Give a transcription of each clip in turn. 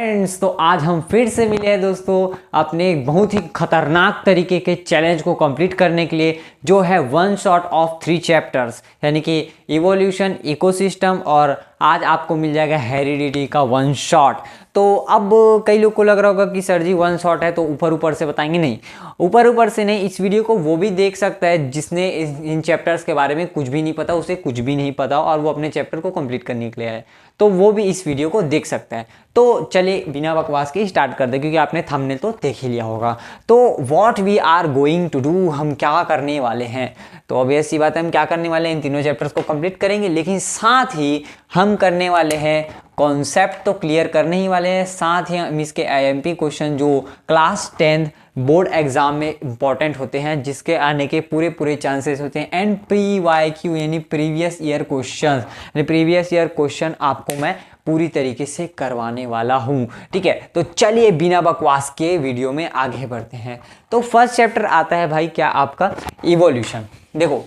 Friends, तो आज हम फिर से मिले हैं दोस्तों अपने एक बहुत ही खतरनाक तरीके के चैलेंज को कंप्लीट करने के लिए, जो है वन शॉट ऑफ 3 चैप्टर्स, यानी कि इवोल्यूशन, इकोसिस्टम और आज आपको मिल जाएगा हेरिडिटी का वन शॉट। तो अब कई लोग को लग रहा होगा कि सर जी वन शॉट है तो ऊपर ऊपर से बताएंगे। नहीं, ऊपर ऊपर से नहीं। इस वीडियो को वो भी देख सकता है जिसने इन चैप्टर्स के बारे में कुछ भी नहीं पता, उसे कुछ भी नहीं पता और वो अपने चैप्टर को कंप्लीट करने के लिए है, तो वो भी इस वीडियो को देख सकता है। तो चलिए बिना बकवास के स्टार्ट कर दे, क्योंकि आपने थंबनेल तो देख ही लिया होगा। तो what we are going to do, हम क्या करने वाले हैं। तो ऑब्वियस सी बात है, हम क्या करने वाले हैं, इन तीनों चैप्टर्स को कंप्लीट करेंगे, लेकिन साथ ही हम करने वाले हैं कॉन्सेप्ट तो क्लियर करने ही वाले हैं, साथ ही हम इसके आईएमपी क्वेश्चन जो क्लास 10 बोर्ड एग्जाम में इंपॉर्टेंट होते हैं, जिसके आने के पूरे चांसेस होते हैं, एंड PYQ यानी previous year question, previous year question आपको मैं पूरी तरीके से करवाने वाला हूं। ठीक है, तो चलिए बिना बकवास के वीडियो में आगे बढ़ते हैं। तो फर्स्ट चैप्टर आता है भाई क्या आपका, इवोल्यूशन। देखो,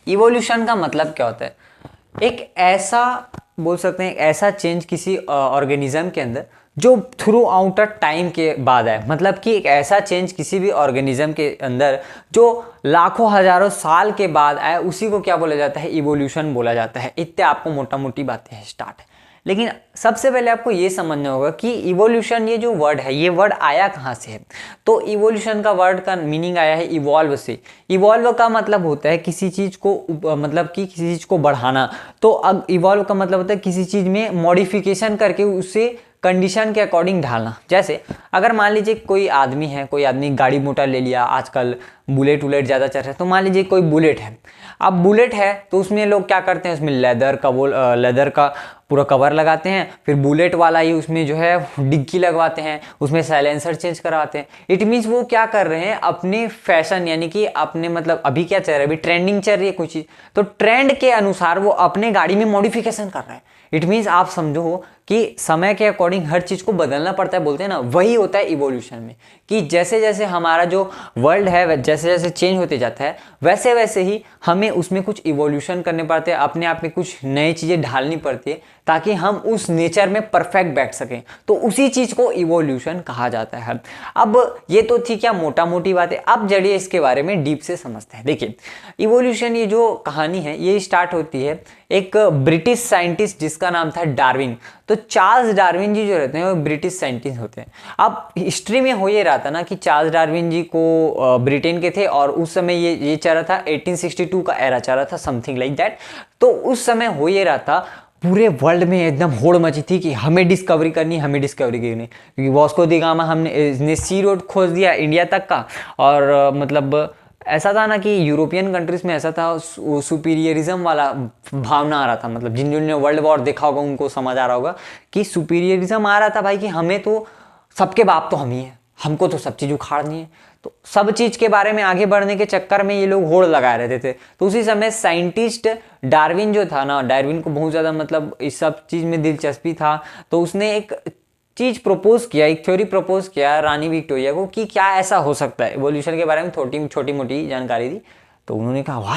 इवोल्यूशन का मतलब क्या होता है, एक ऐसा बोल सकते हैं, ऐसा चेंज किसी ऑर्गेनिज्म के अंदर जो थ्रू आउट अ टाइम के बाद आए। मतलब कि एक ऐसा चेंज किसी भी ऑर्गेनिज्म के अंदर जो लाखों हजारों साल के बाद आए, उसी को क्या बोला जाता है, इवोल्यूशन बोला जाता है। इतने आपको मोटा मोटी बातें स्टार्ट है। लेकिन सबसे पहले आपको ये समझना होगा कि इवोल्यूशन ये जो वर्ड है, ये वर्ड आया कहाँ से है। तो इवोल्यूशन का वर्ड का मीनिंग आया है इवॉल्व से। इवॉल्व का मतलब होता है किसी चीज़ को, मतलब कि किसी चीज़ को बढ़ाना। तो अब इवॉल्व का मतलब होता है किसी चीज़ में मॉडिफिकेशन करके उसे कंडीशन के अकॉर्डिंग ढालना। जैसे अगर मान लीजिए कोई आदमी है, कोई आदमी गाड़ी मोटर ले लिया, आजकल बुलेट वुलेट ज़्यादा चल रहा है, तो मान लीजिए कोई बुलेट है। अब बुलेट है तो उसमें लोग क्या करते हैं, उसमें लेदर का पूरा कवर लगाते हैं, फिर बुलेट वाला ही उसमें जो है डिग्गी लगवाते हैं, उसमें साइलेंसर चेंज करवाते हैं। इट मीन्स वो क्या कर रहे हैं, अपने फैशन यानी कि अपने, मतलब अभी क्या चल रहा है, अभी ट्रेंडिंग चल रही है कोई चीज़, तो ट्रेंड के अनुसार वो अपने गाड़ी में मॉडिफिकेशन कर रहे हैं। इट मीन्स आप समझो कि समय के अकॉर्डिंग हर चीज़ को बदलना पड़ता है, बोलते हैं ना, वही होता है इवोल्यूशन में। कि जैसे जैसे हमारा जो वर्ल्ड है जैसे जैसे चेंज होते जाता है, वैसे वैसे ही हमें उसमें कुछ इवोल्यूशन करने पड़ते हैं, अपने आप में कुछ नई चीज़ें ढालनी पड़ती है, ताकि हम उस नेचर में परफेक्ट बैठ सकें। तो उसी चीज़ को इवोल्यूशन कहा जाता है। अब ये तो थी क्या मोटा मोटी बातें, अब जड़िए इसके बारे में डीप से समझते हैं। देखिए, इवोल्यूशन ये जो कहानी है ये स्टार्ट होती है एक ब्रिटिश साइंटिस्ट जिसका नाम था डार्विन। तो चार्ल्स डार्विन जी जो रहते हैं वो ब्रिटिश साइंटिस्ट होते हैं। अब हिस्ट्री में हो ये रहा था ना कि चार्ल्स डार्विन जी को ब्रिटेन के थे, और उस समय ये चल रहा था 1862 का एरा चल रहा था, समथिंग लाइक दैट। तो उस समय हो ये रहा था, पूरे वर्ल्ड में एकदम होड़ मची थी कि हमें डिस्कवरी करनी, हमें डिस्कवरी करनी, क्योंकि वास्को डी गामा हमने सी रोड खोज दिया इंडिया तक का। और मतलब ऐसा था ना कि यूरोपियन कंट्रीज में ऐसा था, सुपीरियरिज्म वाला भावना आ रहा था। मतलब जिन वर्ल्ड वॉर देखा होगा उनको समझ आ रहा होगा कि सुपीरियरिज्म आ रहा था भाई, कि हमें तो सबके बाप तो हम ही हैं, हमको तो सब चीज़ उखाड़नी है। तो सब चीज़ के बारे में आगे बढ़ने के चक्कर में ये लोग होड़ लगाए रहते थे। तो उसी समय साइंटिस्ट डार्विन जो था ना, डार्विन को बहुत ज़्यादा मतलब इस सब चीज़ में दिलचस्पी था। तो उसने एक चीज़ प्रपोज किया, एक थ्योरी प्रपोज किया रानी विक्टोरिया को, कि क्या ऐसा हो सकता है। इवोल्यूशन के बारे में छोटी मोटी जानकारी दी। तो उन्होंने कहा वाह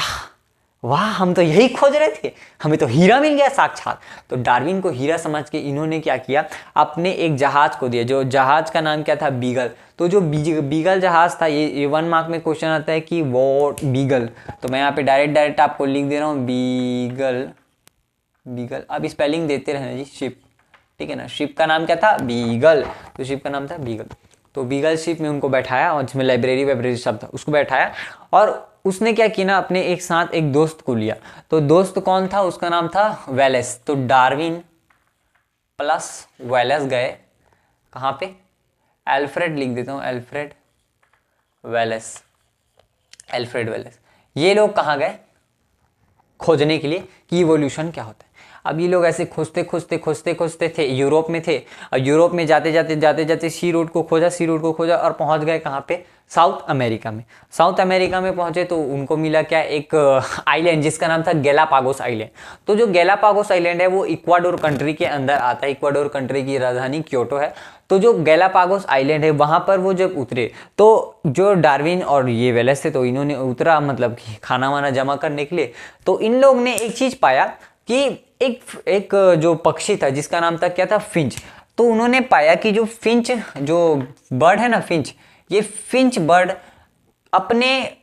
वाह, हम तो यही खोज रहे थे, हमें तो हीरा मिल गया साक्षात। तो डार्विन को हीरा समझ के इन्होंने क्या किया, अपने एक जहाज को दिया, जो जहाज का नाम क्या था, बीगल। तो जो बीगल जहाज था, ये 1 मार्क में क्वेश्चन आता है कि वो बीगल। तो मैं यहाँ पे डायरेक्ट आपको लिख दे रहा हूँ, बीगल। अब स्पेलिंग देते रहना जी, शिप, ठीक है ना। शिप का नाम क्या था, बीगल। तो शिप का नाम था बीगल। तो बीगल शिप में उनको बैठाया, और जिसमें लाइब्रेरी सब था उसको बैठाया, और उसने क्या किया ना, अपने एक साथ एक दोस्त को लिया। तो दोस्त कौन था, उसका नाम था वेलेस। तो डार्विन प्लस वेलेस गए कहाँ पे, एल्फ्रेड लिख देता हूँ, एल्फ्रेड वेलेस। ये लोग कहाँ गए खोजने के लिए कि इवोल्यूशन क्या होता है। अब ये लोग ऐसे खोजते थे, यूरोप में थे, और यूरोप में जाते जाते सी रोड को खोजा और पहुंच गए कहाँ पे, साउथ अमेरिका में पहुंचे। तो उनको मिला क्या, एक आइलैंड जिसका नाम था गैलापागोस आइलैंड। तो जो गैलापागोस आइलैंड है वो इक्वाडोर कंट्री के अंदर आता है। इक्वाडोर कंट्री की राजधानी क्योटो है। तो जो गैलापागोस आइलैंड है वहां पर वो जब उतरे, तो जो डार्विन और ये वेलेस थे, तो इन्होंने उतरा मतलब कि खाना वाना जमा करने के लिए। तो इन लोग ने एक चीज पाया कि एक जो पक्षी था जिसका नाम था क्या था, फिंच। तो उन्होंने पाया कि जो फिंच जो बर्ड है ना, फिंच, ये फिंच बर्ड अपने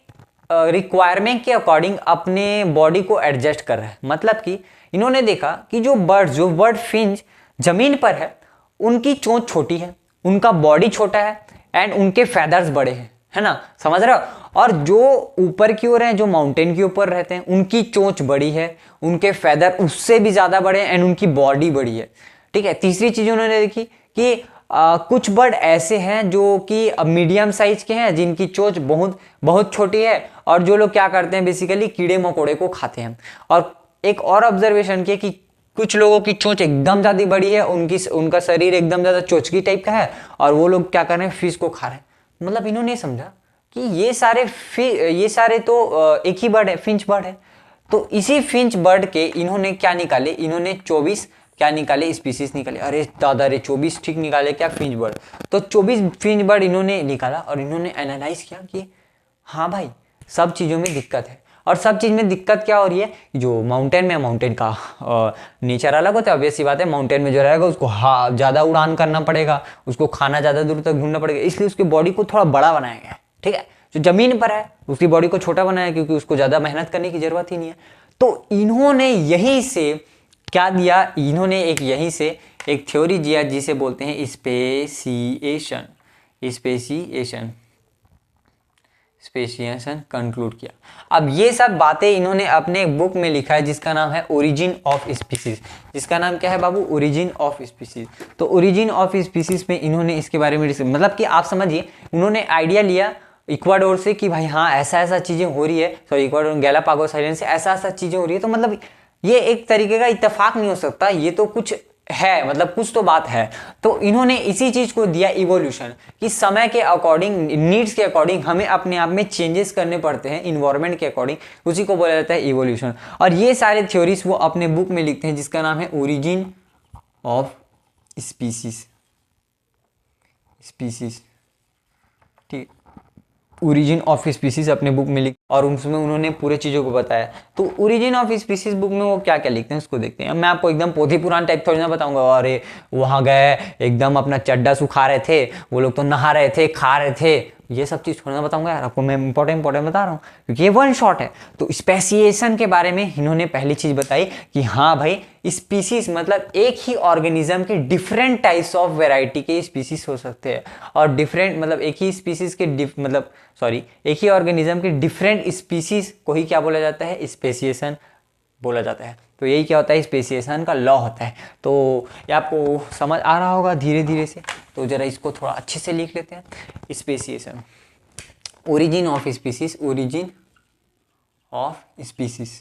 रिक्वायरमेंट के अकॉर्डिंग अपने बॉडी को एडजस्ट कर रहा है। मतलब कि इन्होंने देखा कि जो बर्ड फिंच जमीन पर है उनकी चोंच छोटी है, उनका बॉडी छोटा है एंड उनके फेदर्स बड़े हैं, है ना, समझ रहे हो। और जो ऊपर की ओर हैं, जो माउंटेन के ऊपर रहते हैं, उनकी चोंच बड़ी है, उनके फेदर उससे भी ज्यादा बड़े हैं एंड उनकी बॉडी बड़ी है। ठीक है। तीसरी चीज उन्होंने देखी कि कुछ बर्ड ऐसे हैं जो कि मीडियम साइज के हैं, जिनकी चोंच बहुत बहुत छोटी है और जो लोग क्या करते हैं बेसिकली कीड़े मकोड़े को खाते हैं। और एक और ऑब्जर्वेशन किया कि कुछ लोगों की चोंच एकदम ज्यादा बड़ी है, उनका शरीर एकदम ज्यादा चोचकी टाइप का है और वो लोग क्या कर रहे हैं, फिश को खा रहे हैं। मतलब इन्होंने समझा कि ये सारे तो एक ही बर्ड है, फिंच बर्ड है। तो इसी फिंच बर्ड के इन्होंने क्या निकाले, इन्होंने 24 क्या निकाले, स्पीसीज निकाले। अरे दादा रे, 24 ठीक निकाले क्या, फिंच बर्ड। तो 24 फिंच बर्ड इन्होंने निकाला और इन्होंने एनालाइज किया कि हाँ भाई, सब चीजों में दिक्कत है। और सब चीज में दिक्कत क्या हो रही है, जो माउंटेन में, माउंटेन का नेचर अलग होता है, ऑब्वियस सी बात है। माउंटेन में जो रहेगा उसको ज्यादा उड़ान करना पड़ेगा, उसको खाना ज्यादा दूर तक ढूंढना पड़ेगा, इसलिए उसकी बॉडी को थोड़ा बड़ा बनाया गया है। ठीक है। जो जमीन पर है उसकी बॉडी को छोटा बनाया, क्योंकि उसको ज्यादा मेहनत करने की जरूरत ही नहीं है। तो इन्होंने यहीं से क्या दिया, इन्होंने यहीं से एक थ्योरी दिया जिसे बोलते हैं स्पेसिएशन कंक्लूड किया। अब ये सब बातें इन्होंने अपने बुक में लिखा है जिसका नाम है ओरिजिन ऑफ स्पीसीज। जिसका नाम क्या है बाबू, ओरिजिन ऑफ स्पीसीज। तो ओरिजिन ऑफ स्पीसीज में इन्होंने इसके बारे में मतलब कि आप समझिए, उन्होंने आइडिया लिया इक्वाडोर से कि भाई हाँ ऐसा ऐसा चीजें हो रही है, सॉरी इक्वाडोर गैलापागोस आइलैंड से ऐसा ऐसा चीजें हो रही है। तो मतलब ये एक तरीके का इत्तेफाक नहीं हो सकता, ये तो कुछ है, मतलब कुछ तो बात है। तो इन्होंने इसी चीज को दिया इवोल्यूशन, कि समय के अकॉर्डिंग, नीड्स के अकॉर्डिंग हमें अपने आप में चेंजेस करने पड़ते हैं, इन्वायरमेंट के अकॉर्डिंग, उसी को बोला जाता है इवोल्यूशन। और ये सारे थ्योरीज वो अपने बुक में लिखते हैं जिसका नाम है ओरिजिन ऑफ स्पीसीज। ठीक, ओरिजिन ऑफ स्पीसीज अपने बुक में लिख, और उसमें उन्होंने पूरे चीजों को बताया। तो ओरिजिन ऑफ स्पीसीज बुक में वो क्या क्या लिखते हैं उसको देखते हैं। अब मैं आपको एकदम पोथी पुराण टाइप थोड़ी ना बताऊंगा, अरे वहां गए एकदम अपना चड्डा सुखा रहे थे, वो लोग तो नहा रहे थे, खा रहे थे, ये सब चीज थोड़ा ना बताऊंगा यार आपको। मैं इंपॉर्टेंट बता रहा हूँ क्योंकि ये वन शॉट है। तो स्पेसिएशन के बारे में इन्होंने पहली चीज बताई कि हाँ भाई, स्पीसीज मतलब एक ही ऑर्गेनिज्म के डिफरेंट टाइप्स ऑफ वैरायटी के स्पीसीज हो सकते हैं। और डिफरेंट मतलब एक ही स्पीसीज के एक ही ऑर्गेनिज्म के डिफरेंट स्पीसीज को ही क्या बोला जाता है, स्पेसिएशन बोला जाता है। तो यही क्या होता है, स्पेसिएशन का लॉ होता है। तो ये आपको समझ आ रहा होगा धीरे धीरे से। तो जरा इसको थोड़ा अच्छे से लिख लेते हैं। Speciation, origin of species, origin of species.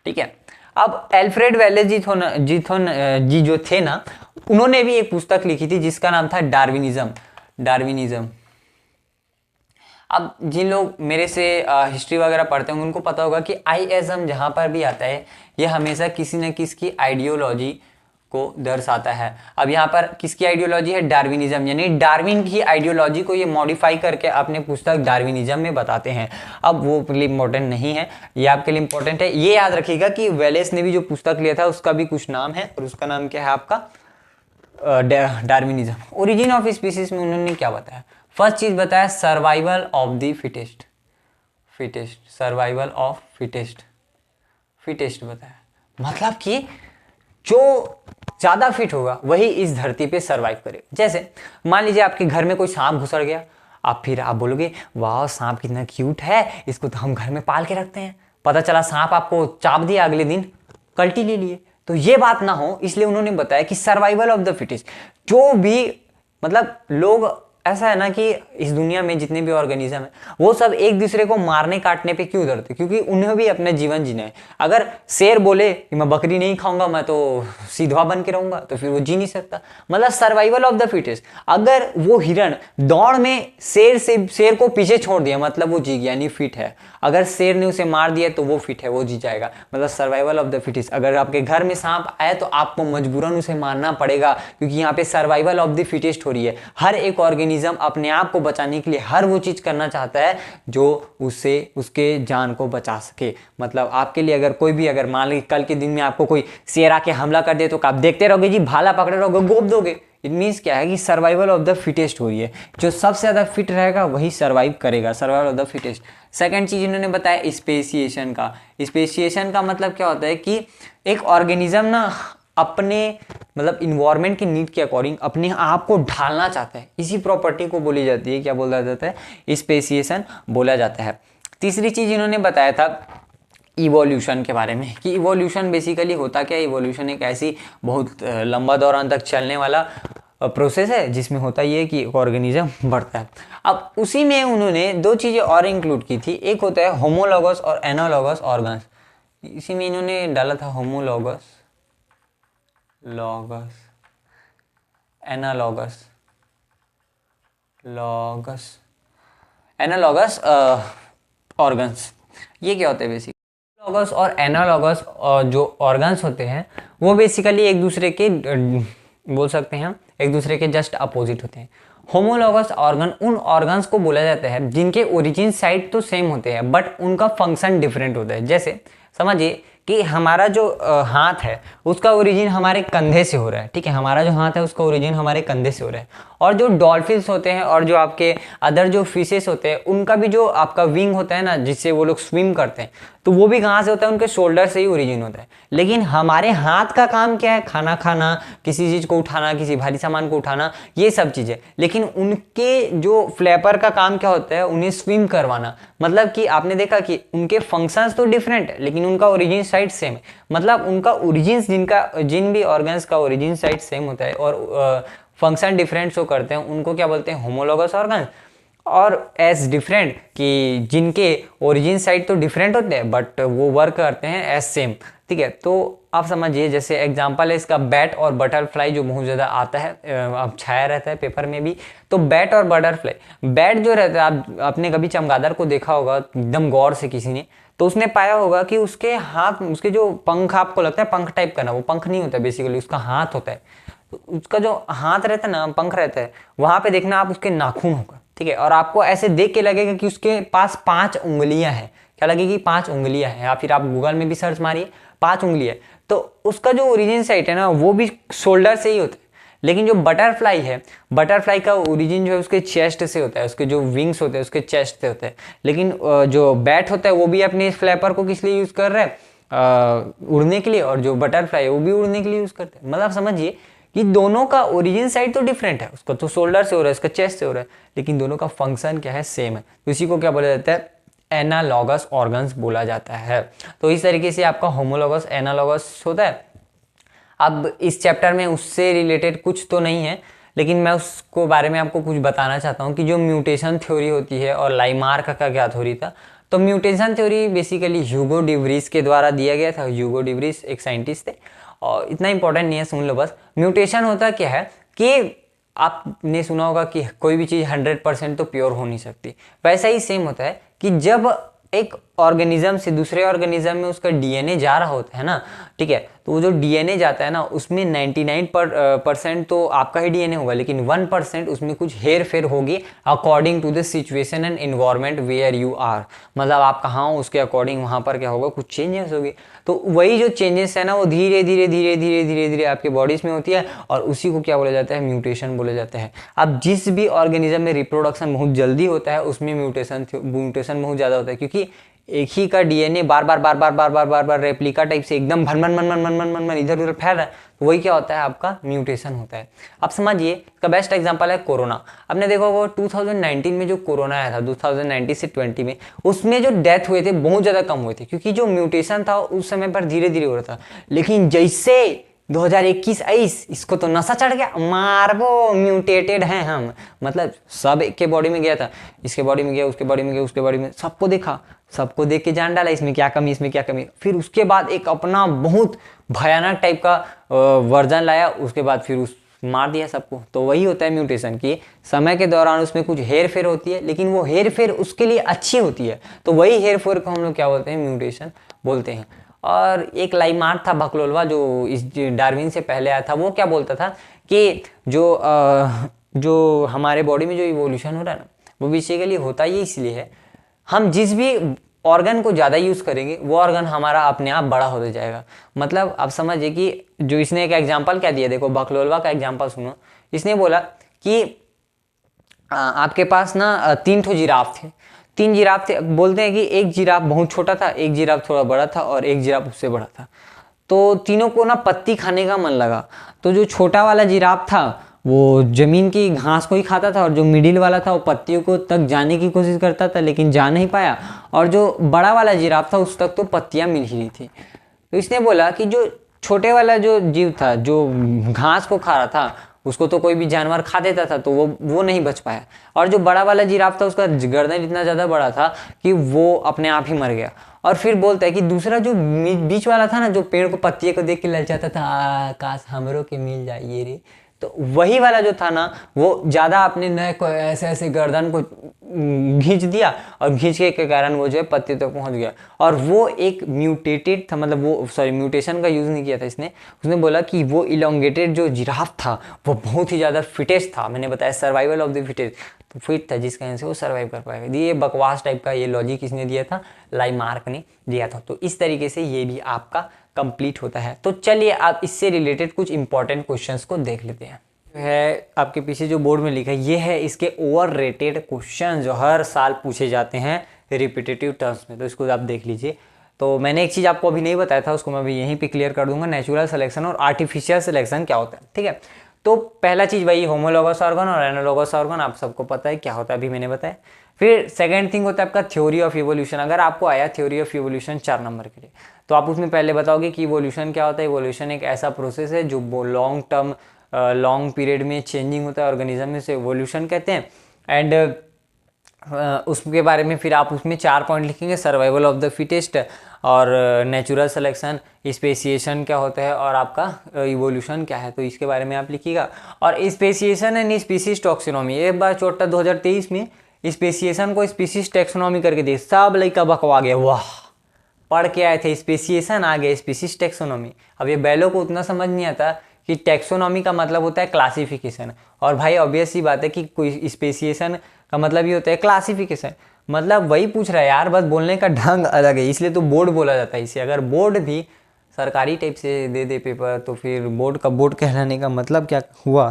ठीक है। अब एल्फ्रेड वेलेस जी जो थे ना, उन्होंने भी एक पुस्तक लिखी थी जिसका नाम था डार्विनिज्म। अब जिन लोग मेरे से हिस्ट्री वगैरह पढ़ते होंगे उनको पता होगा कि आईएसएम जहां पर भी आता है ये हमेशा किसी न किसी आइडियोलॉजी को दर्शाता है। अब यहाँ पर किसकी आइडियोलॉजी है, डार्विनिज्म, यानी डार्विन की आइडियोलॉजी को ये मॉडिफाई करके अपने पुस्तक डार्विनिज्म में बताते हैं। अब वो लिए इंपॉर्टेंट नहीं है, ये आपके लिए इंपॉर्टेंट है। ये याद रखिएगा कि वेलेस ने भी जो पुस्तक लिया था उसका भी कुछ नाम है और उसका नाम क्या है आपका, डार्विनिज्म। ओरिजिन ऑफ स्पीसीज में उन्होंने क्या बताया, फर्स्ट चीज बताया survival of the fittest, survival of fittest बताया। मतलब कि जो ज्यादा फिट होगा वही इस धरती पे सरवाइव करेगा। जैसे मान लीजिए आपके घर में कोई सांप घुसड़ गया, आप बोलोगे वाह सांप कितना क्यूट है, इसको तो हम घर में पाल के रखते हैं। पता चला सांप आपको चाप दिया, अगले दिन कल्टी ले लिए। तो ये बात ना हो, इसलिए उन्होंने बताया कि सर्वाइवल ऑफ द फिटेस्ट। जो भी मतलब लोग, ऐसा है ना कि इस दुनिया में जितने भी ऑर्गेनिज्म है वो सब एक दूसरे को मारने काटने पे क्यों डरते, क्योंकि उन्हें भी अपना जीवन जीना है। अगर शेर बोले कि मैं बकरी नहीं खाऊंगा, मैं तो सीधवा बन के रहूंगा, तो फिर वो जी नहीं सकता। मतलब सर्वाइवल ऑफ द फिटेस्ट। अगर वो हिरण दौड़ में शेर को पीछे छोड़ दिया, मतलब वो जी गया, यानी फिट है। अगर शेर ने उसे मार दिया तो वो फिट है, वो जी जाएगा, मतलब सर्वाइवल ऑफ द फिटेस्ट। अगर आपके घर में सांप आए तो आपको मजबूरन उसे मारना पड़ेगा, क्योंकि यहाँ पे सर्वाइवल ऑफ द फिटेस्ट हो रही है। हर एक ऑर्गेनिज्म अपने आप को बचाने के लिए हर वो चीज करना चाहता है जो उससे उसके जान को बचा सके। मतलब आपके लिए अगर कोई भी, अगर मान लीजिए कल के दिन में आपको कोई शेर आके हमला कर दे तो आप देखते रहोगे जी, भाला पकड़े रहोगे, गोप दोगे, इट मीन्स क्या है कि सर्वाइवल ऑफ द फिटेस्ट हो रही है, जो सबसे ज़्यादा फिट रहेगा वही सर्वाइव करेगा, survival of the fittest. Second चीज़ इन्होंने बताया स्पेसिएशन का। स्पेसिएशन का मतलब क्या होता है कि एक ऑर्गेनिज्म ना अपने मतलब इन्वायरमेंट की नीड के अकॉर्डिंग अपने आप को ढालना चाहता है, इसी प्रॉपर्टी को बोली जाती है, क्या बोला जाता है, स्पेसिएशन बोला जाता है। तीसरी चीज़ इन्होंने बताया था इवोल्यूशन के बारे में, कि इवोल्यूशन बेसिकली होता क्या है। इवोल्यूशन एक ऐसी बहुत लंबा दौरान तक चलने वाला प्रोसेस है जिसमें होता ये है कि एक ऑर्गेनिज्म बढ़ता है। अब उसी में उन्होंने दो चीज़ें और इंक्लूड की थी, एक होता है होमोलॉगस और एनालॉगस ऑर्गन्स। इसी में इन्होंने डाला था homologous, logos, analogous, logos, analogous organs. ये क्या होते हैं बेसिकली, लॉगस और एनालॉगस जो ऑर्गन्स होते हैं वो बेसिकली एक दूसरे के बोल सकते हैं एक दूसरे के जस्ट अपोजिट होते हैं। होमोलॉगस ऑर्गन उन ऑर्गन्स को बोला जाता है जिनके ओरिजिन साइट तो सेम होते हैं बट उनका फंक्शन डिफरेंट होता है। जैसे समझिए कि हमारा जो हाथ है उसका ओरिजिन हमारे कंधे से हो रहा है, ठीक है, हमारा जो हाथ है उसका ओरिजिन हमारे कंधे से हो रहा है। और जो डॉल्फिन्स होते हैं और जो आपके अदर जो फिशेस होते हैं उनका भी जो आपका विंग होता है ना, जिससे वो लोग स्विम करते हैं, तो वो भी कहाँ से होता है, उनके शोल्डर से ही ओरिजिन होता है। लेकिन हमारे हाथ का काम क्या है, खाना खाना, किसी चीज़ को उठाना, किसी भारी सामान को उठाना, ये सब चीज़ें। लेकिन उनके जो फ्लैपर का काम क्या होता है, उन्हें स्विम करवाना। मतलब कि आपने देखा कि उनके फंक्शंस तो डिफरेंट है लेकिन उनका ओरिजिन साइड सेम है। मतलब उनका ओरिजिन जिन भी ऑर्गन्स का ओरिजिन साइड सेम होता है और फंक्शन डिफरेंट शो करते हैं, उनको क्या बोलते हैं, होमोलॉगस ऑर्गन। और एज डिफरेंट कि जिनके ओरिजिन साइड तो डिफरेंट होते हैं बट वो वर्क करते हैं एज सेम, ठीक है। तो आप समझिए, जैसे एग्जांपल है इसका बैट और बटरफ्लाई, जो बहुत ज़्यादा आता है, अब छाया रहता है पेपर में भी। तो बैट और बटरफ्लाई, बैट जो रहता है, आपने कभी चमगादड़ को देखा होगा एकदम गौर से किसी ने, तो उसने पाया होगा कि उसके हाथ, उसके जो पंख, आपको लगता है पंख टाइप का ना, वो पंख नहीं होता, बेसिकली उसका हाथ होता है। तो उसका जो हाथ रहता है ना, पंख रहता है, वहां पे देखना आप उसके नाखून होगा, ठीक है। और आपको ऐसे देख के लगेगा कि उसके पास 5 उंगलियां हैं, क्या लगेगी, 5 उंगलियां हैं। या फिर आप गूगल में भी सर्च मारिए 5 उंगलियां। तो उसका जो ओरिजिन साइट है ना वो भी शोल्डर से ही होता है। लेकिन जो बटरफ्लाई है, बटरफ्लाई का ओरिजिन जो है उसके चेस्ट से होता है, उसके जो विंग्स होते हैं उसके चेस्ट से होते हैं। लेकिन जो बैट होता है वो भी अपने फ्लैपर को किस लिए यूज कर रहा है, उड़ने के लिए, और जो बटरफ्लाई है वो भी उड़ने के लिए यूज करते हैं। मतलब समझिए कि दोनों का ओरिजिन साइड तो डिफरेंट है, उसका तो शोल्डर से हो रहा है, इसका चेस्ट से हो रहा है, लेकिन दोनों का फंक्शन क्या है, सेम है। तो इसी को क्या बोला जाता है, एनालॉगस ऑर्गन्स बोला जाता है। तो इस तरीके से आपका होमोलॉगस, एनालॉगस होता है। अब इस चैप्टर में उससे रिलेटेड कुछ तो नहीं है, लेकिन मैं उसको बारे में आपको कुछ बताना चाहता हूँ कि जो म्यूटेशन थ्योरी होती है और लाइमार्क का क्या थ्योरी था। तो म्यूटेशन थ्योरी बेसिकली ह्यूगो डिवरीज के द्वारा दिया गया था। ह्यूगो डिवरीज एक साइंटिस्ट थे और इतना इंपॉर्टेंट नहीं है, सुन लो बस। म्यूटेशन होता क्या है कि आपने सुना होगा कि कोई भी चीज़ 100% तो प्योर हो नहीं सकती। वैसा ही सेम होता है कि जब एक ऑर्गेनिज्म से दूसरे ऑर्गेनिज्म में उसका डीएनए जा रहा होता है ना, ठीक है, तो वो जो डीएनए जाता है ना उसमें 99% तो आपका ही डीएनए होगा, लेकिन 1% उसमें कुछ हेर फेर होगी according to the situation and environment where you are. मतलब आप कहाँ हो उसके अकॉर्डिंग वहाँ पर क्या होगा, कुछ चेंजेस होगी। तो वही जो चेंजेस है ना वो धीरे धीरे धीरे धीरे धीरे धीरे आपके बॉडीज में होती है और उसी को क्या बोला जाता है, म्यूटेशन बोला जाता है। अब जिस भी ऑर्गेनिज्म में रिप्रोडक्शन बहुत जल्दी होता है उसमें म्यूटेशन बहुत ज़्यादा होता है, क्योंकि एक ही का डीएनए बार बार रेप्लिका टाइप से एकदम भन भन इधर उधर फैल रहा है, तो वही क्या होता है, आपका म्यूटेशन होता है। अब समझिए, इसका बेस्ट एग्जांपल है कोरोना। आपने देखा होगा 2019 में जो कोरोना आया था, 2019 से 20 में, उसमें जो डेथ हुए थे बहुत ज़्यादा कम हुए थे, क्योंकि जो म्यूटेशन था उस समय पर धीरे धीरे हो रहा था। लेकिन जैसे 2021-22 इसको तो नशा चढ़ गया, मारबो म्यूटेटेड हैं हम, मतलब सब के बॉडी में गया था, इसके बॉडी में गया, उसके बॉडी में गया, उसके बॉडी में, सबको देखा, सबको देख के जान डाला इसमें क्या कमी, इसमें क्या कमी। फिर उसके बाद एक अपना बहुत भयानक टाइप का वर्जन लाया, उसके बाद फिर उस मार दिया सबको। तो वही होता है म्यूटेशन की, समय के दौरान उसमें कुछ हेर फेर होती है, लेकिन वो हेर फेर उसके लिए अच्छी होती है, तो वही हेर फेर को हम लोग क्या बोलते हैं, म्यूटेशन बोलते हैं। और एक लाइमार्क था बकलोलवा जो इस डार्विन से पहले आया था, वो क्या बोलता था कि जो हमारे बॉडी में जो इवोल्यूशन हो रहा है ना, वो बेसिकली होता ही इसलिए है, हम जिस भी ऑर्गन को ज़्यादा यूज़ करेंगे वो ऑर्गन हमारा अपने आप बड़ा होता जाएगा। मतलब आप समझिए कि जो इसने एक एग्जांपल क्या दिया, देखो बकलोलवा का एग्जांपल सुनो इसने बोला कि आपके पास ना 3 ठो जिराफ थे, 3 जिराफ थे। बोलते हैं कि एक जिराफ बहुत छोटा था, एक जिराफ थोड़ा बड़ा था और एक जिराफ उससे बड़ा था। तो तीनों को ना पत्ती खाने का मन लगा। तो जो छोटा वाला जिराफ था वो जमीन की घास को ही खाता था, और जो मिडिल वाला था वो पत्तियों को तक जाने की कोशिश करता था लेकिन जा नहीं पाया, और जो बड़ा वाला जिराफ था उस तक तो पत्तियां मिल ही रही थी। तो इसने बोला कि जो छोटे वाला जो जीव था जो घास को खा रहा था उसको तो कोई भी जानवर खा देता था, तो वो नहीं बच पाया, और जो बड़ा वाला जिराफ था उसका गर्दन इतना ज़्यादा बड़ा था कि वो अपने आप ही मर गया। और फिर बोलता है कि दूसरा जो बीच वाला था ना, जो पेड़ को पत्तियों को देख के ललचाता था, काश हमरों के मिल जाए ये रे, तो वही वाला जो था ना वो ज़्यादा अपने नए को ऐसे ऐसे गर्दन को खींच दिया, और खींचने के कारण वो जो है पत्ते तक पहुंच गया। और वो एक म्यूटेटेड था, मतलब वो म्यूटेशन का यूज़ नहीं किया था इसने। उसने बोला कि वो इलोंगेटेड जो जिराफ था वो बहुत ही ज़्यादा फिटेस्ट था। मैंने बताया सर्वाइवल ऑफ द फिटेस्ट, तो फिट था जिसका वजह से वो सर्वाइव कर पाएगा। ये बकवास टाइप का ये लॉजिक किसने दिया था? लाइमार्क ने दिया था। तो इस तरीके से ये भी आपका कंप्लीट होता है। तो चलिए आप इससे रिलेटेड कुछ इंपॉर्टेंट क्वेश्चंस को देख लेते हैं। है आपके पीछे जो बोर्ड में लिखा है ये है इसके ओवररेटेड क्वेश्चन जो हर साल पूछे जाते हैं रिपीटेटिव टर्म्स में, तो इसको आप देख लीजिए। तो मैंने एक चीज़ आपको अभी नहीं बताया था, उसको मैं अभी यहीं पे क्लियर कर दूंगा, नेचुरल सिलेक्शन और आर्टिफिशियल सिलेक्शन क्या होता है। ठीक है, तो पहला चीज़ वही होमोलॉगस ऑर्गन और एनालॉगस ऑर्गन, आप सबको पता है क्या होता है, अभी मैंने बताया। फिर सेकेंड थिंग होता है आपका थ्योरी ऑफ इवोल्यूशन। अगर आपको आया थ्योरी ऑफ इवोल्यूशन 4 नंबर के लिए, तो आप उसमें पहले बताओगे कि इवोल्यूशन क्या होता है। इवोल्यूशन एक ऐसा प्रोसेस है जो लॉन्ग टर्म लॉन्ग पीरियड में चेंजिंग होता है ऑर्गेनिज्म में, से इवोल्यूशन कहते हैं। एंड उसके बारे में फिर आप उसमें 4 पॉइंट लिखेंगे, सर्वाइवल ऑफ द फिटेस्ट, और नेचुरल सिलेक्शन, स्पेसिएशन क्या होता है, और आपका इवोल्यूशन क्या है, तो इसके बारे में आप लिखिएगा। और स्पेसिएशन एंड स्पीसीज टैक्सोनॉमी, एक बार छोटा 2023 में स्पेसिएशन को स्पीसीज टैक्सोनॉमी करके दे, सब लड़का बकवा गया, वाह पढ़ के आए थे स्पेसिएशन आ गया स्पीसीज टैक्सोनॉमी। अब ये बैलों को उतना समझ नहीं आता कि टैक्सोनॉमी का मतलब होता है क्लासिफिकेशन, और भाई ऑब्वियस सी बात है कि कोई स्पेसिएशन का मतलब ये होता है क्लासिफिकेशन। मतलब वही पूछ रहा है यार, बस बोलने का ढंग अलग है, इसलिए तो बोर्ड बोला जाता है इसे। अगर बोर्ड भी सरकारी टाइप से दे दे पेपर तो फिर बोर्ड का बोर्ड कहलाने का मतलब क्या हुआ,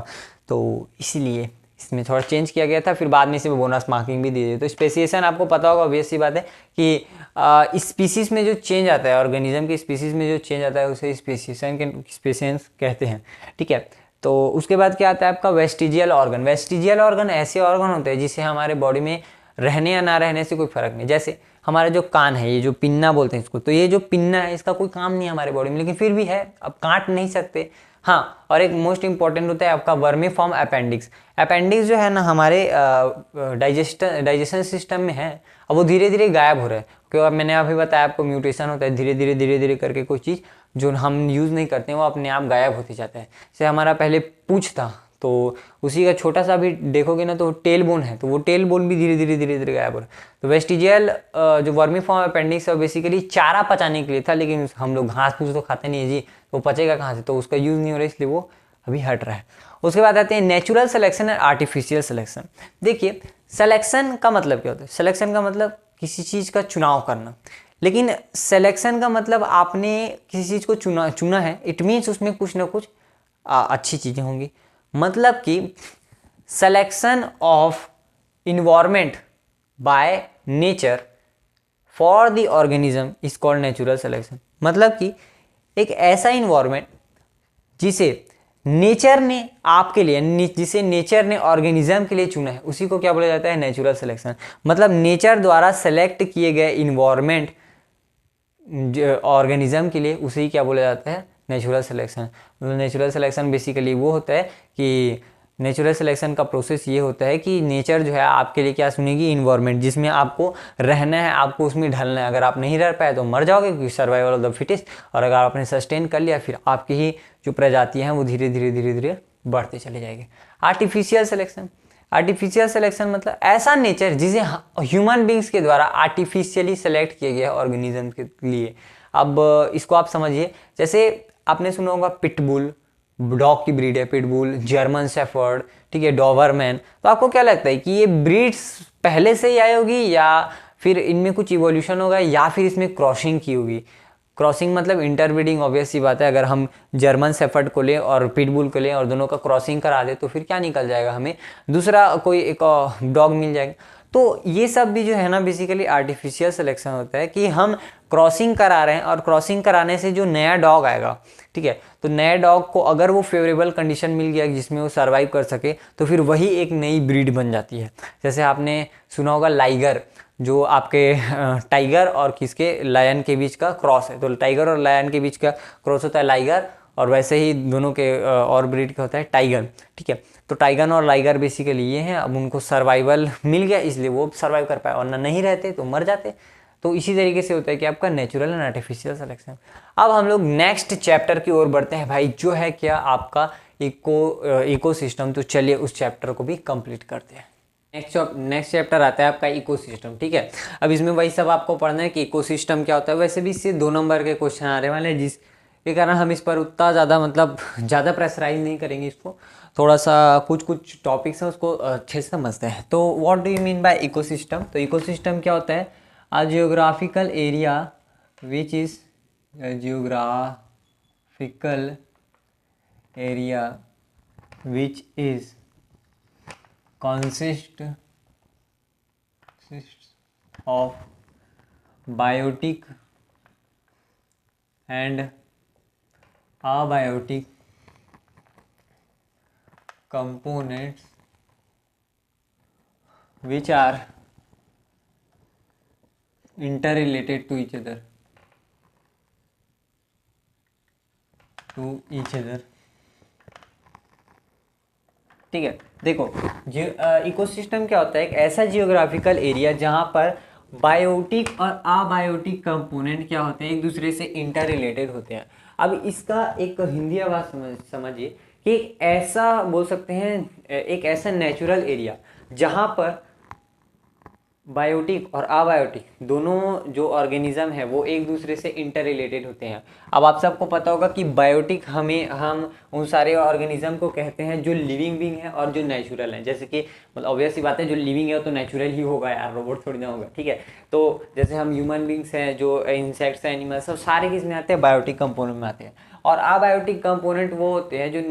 तो इसलिए इसमें थोड़ा चेंज किया गया था। फिर बाद में इसे बोनस मार्किंग भी दे दी। तो स्पेसिएशन आपको पता होगा, ऑब्वियस सी बात है कि स्पीसीज में जो चेंज आता है, ऑर्गेनिज्म की स्पीसीज में जो चेंज आता है उसे स्पेसिएशन कहते हैं। ठीक है, तो उसके बाद क्या आता है आपका वेस्टिजियल ऑर्गन। वेस्टिजियल ऑर्गन ऐसे ऑर्गन होते हैं जिसे हमारे बॉडी में रहने या ना रहने से कोई फर्क नहीं। जैसे हमारा जो कान है, ये जो पिन्ना बोलते हैं इसको, तो ये जो पिन्ना है इसका कोई काम नहीं है हमारे बॉडी में, लेकिन फिर भी है, अब काट नहीं सकते। हाँ, और एक मोस्ट इंपॉर्टेंट होता है आपका वर्मीफॉर्म अपेंडिक्स। अपेंडिक्स जो है ना हमारे डाइजेशन सिस्टम में है, अब वो धीरे धीरे गायब हो रहा है, क्योंकि मैंने अभी बताया आपको म्यूटेशन होता है, धीरे धीरे करके कोई चीज़ जो हम यूज़ नहीं करते हैं वो अपने आप गायब होती जाता है। जैसे हमारा पहले पूंछ था, तो उसी का छोटा सा भी देखोगे ना तो टेल बोन है, तो वो टेल बोन भी धीरे धीरे गायब हो रहा है। तो वेस्टिजियल जो वर्मीफॉर्म अपेंडिक्स है बेसिकली चारा पचाने के लिए था, लेकिन हम लोग घास फूस तो खाते नहीं है जी, तो पचेगा कहाँ से, तो उसका यूज़ नहीं हो रहा है, इसलिए वो अभी हट रहा है। उसके बाद आते हैं नेचुरल सिलेक्शन और आर्टिफिशियल सिलेक्शन। देखिए सिलेक्शन का मतलब क्या होता है? सिलेक्शन का मतलब किसी चीज़ का चुनाव करना, लेकिन सिलेक्शन का मतलब आपने किसी चीज़ को चुना है, इट मीन्स उसमें कुछ ना कुछ अच्छी चीज़ें होंगी। मतलब कि selection of environment by nature for the organism is called natural selection. मतलब कि एक ऐसा इन्वायरमेंट जिसे नेचर ने आपके लिए, जिसे नेचर ने ऑर्गेनिज्म के लिए चुना है, उसी को क्या बोला जाता है? Natural selection. मतलब नेचर द्वारा सेलेक्ट किए गए इन्वायरमेंट ऑर्गेनिज्म के लिए, उसे ही क्या बोला जाता है? Natural selection. मतलब नेचुरल सिलेक्शन बेसिकली वो होता है कि नेचुरल सिलेक्शन का प्रोसेस ये होता है कि नेचर जो है आपके लिए क्या चुनेगी? इन्वायरमेंट जिसमें आपको रहना है, आपको उसमें ढलना है। अगर आप नहीं रह पाए तो मर जाओगे, क्योंकि सर्वाइवल ऑफ द फिटेस्ट। और अगर आपने सस्टेन कर लिया, फिर आपकी ही जो प्रजातियाँ हैं वो धीरे धीरे बढ़ते चले जाएंगे। Artificial selection. आर्टिफिशियल सिलेक्शन मतलब ऐसा नेचर जिसे ह्यूमन बींग्स के द्वारा आर्टिफिशियली सेलेक्ट किया गया ऑर्गेनिज्म के लिए। अब इसको आप समझिए, जैसे आपने सुना होगा पिटबुल, डॉग की ब्रीड है पिटबुल, जर्मन शेफर्ड, ठीक है, डॉबरमैन। तो आपको क्या लगता है कि ये ब्रीड्स पहले से ही आई होगी, या फिर इनमें कुछ इवोल्यूशन होगा, या फिर इसमें क्रॉसिंग की होगी? क्रॉसिंग मतलब इंटरब्रीडिंग, ऑब्वियस सी बात है। अगर हम जर्मन शेफर्ड को लें और पिटबुल को लें और दोनों का क्रॉसिंग करा दे तो फिर क्या निकल जाएगा, हमें दूसरा कोई एक डॉग मिल जाएगा। तो ये सब भी जो है ना बेसिकली आर्टिफिशियल सिलेक्शन होता है कि हम क्रॉसिंग करा रहे हैं और क्रॉसिंग कराने से जो नया डॉग आएगा, ठीक है, तो नए डॉग को अगर वो फेवरेबल कंडीशन मिल गया जिसमें वो सर्वाइव कर सके तो फिर वही एक नई ब्रीड बन जाती है। जैसे आपने सुना होगा लाइगर, जो आपके टाइगर और किसके लायन के बीच का क्रॉस है, तो टाइगर और लायन के बीच का क्रॉस होता है लाइगर, और वैसे ही दोनों के और ब्रीड का होता है टाइगर, ठीक है। तो टाइगर और लाइगर बेसिकली ये हैं, अब उनको सर्वाइवल मिल गया इसलिए वो सर्वाइव कर पाए, वरना नहीं रहते तो मर जाते। तो इसी तरीके से होता है कि आपका नेचुरल एंड आर्टिफिशियल सिलेक्शन। अब हम लोग नेक्स्ट चैप्टर की ओर बढ़ते हैं भाई, जो है क्या आपका इकोसिस्टम। तो चलिए उस चैप्टर को भी कंप्लीट करते हैं। नेक्स्ट चैप्टर आता है आपका इकोसिस्टम, ठीक है। अब इसमें वही सब आपको पढ़ना है कि इकोसिस्टम क्या होता है। वैसे भी इससे 2 नंबर के क्वेश्चन आने वाले हैं, जिसके कारण हम इस पर उतना ज़्यादा मतलब ज़्यादा प्रेशराइज नहीं करेंगे इसको, थोड़ा सा कुछ टॉपिक्स हैं उसको अच्छे से समझते हैं। तो what do you mean by ecosystem. तो इकोसिस्टम क्या होता है, a geographical area which is geographical area which is consists of biotic and abiotic components which are interrelated to each other ठीक है। देखो इकोसिस्टम क्या होता है, एक ऐसा जियोग्राफिकल एरिया जहां पर बायोटिक और अबायोटिक कंपोनेंट क्या होते हैं, एक दूसरे से इंटर रिलेटेड होते हैं। अब इसका एक हिंदी आवाज समझिए कि एक ऐसा बोल सकते हैं, एक ऐसा नेचुरल एरिया जहां पर बायोटिक और अबायोटिक दोनों जो ऑर्गेनिज्म है वो एक दूसरे से इंटर रिलेटेड होते हैं। अब आप सबको पता होगा कि बायोटिक हम उन सारे ऑर्गेनिज्म को कहते हैं जो लिविंग बीइंग है और जो नेचुरल है। जैसे कि मतलब ऑब्वियस सी बात है, जो लिविंग है वो तो नेचुरल ही होगा यार, रोबोट थोड़ी ना होगा, ठीक है। तो जैसे हम ह्यूमन बींग्स हैं, जो इंसेक्ट्स हैं, एनिमल्स, सब सारे किस में आते हैं, बायोटिक कंपोनेंट में आते हैं। और अबायोटिक कंपोनेंट वो होते हैं जो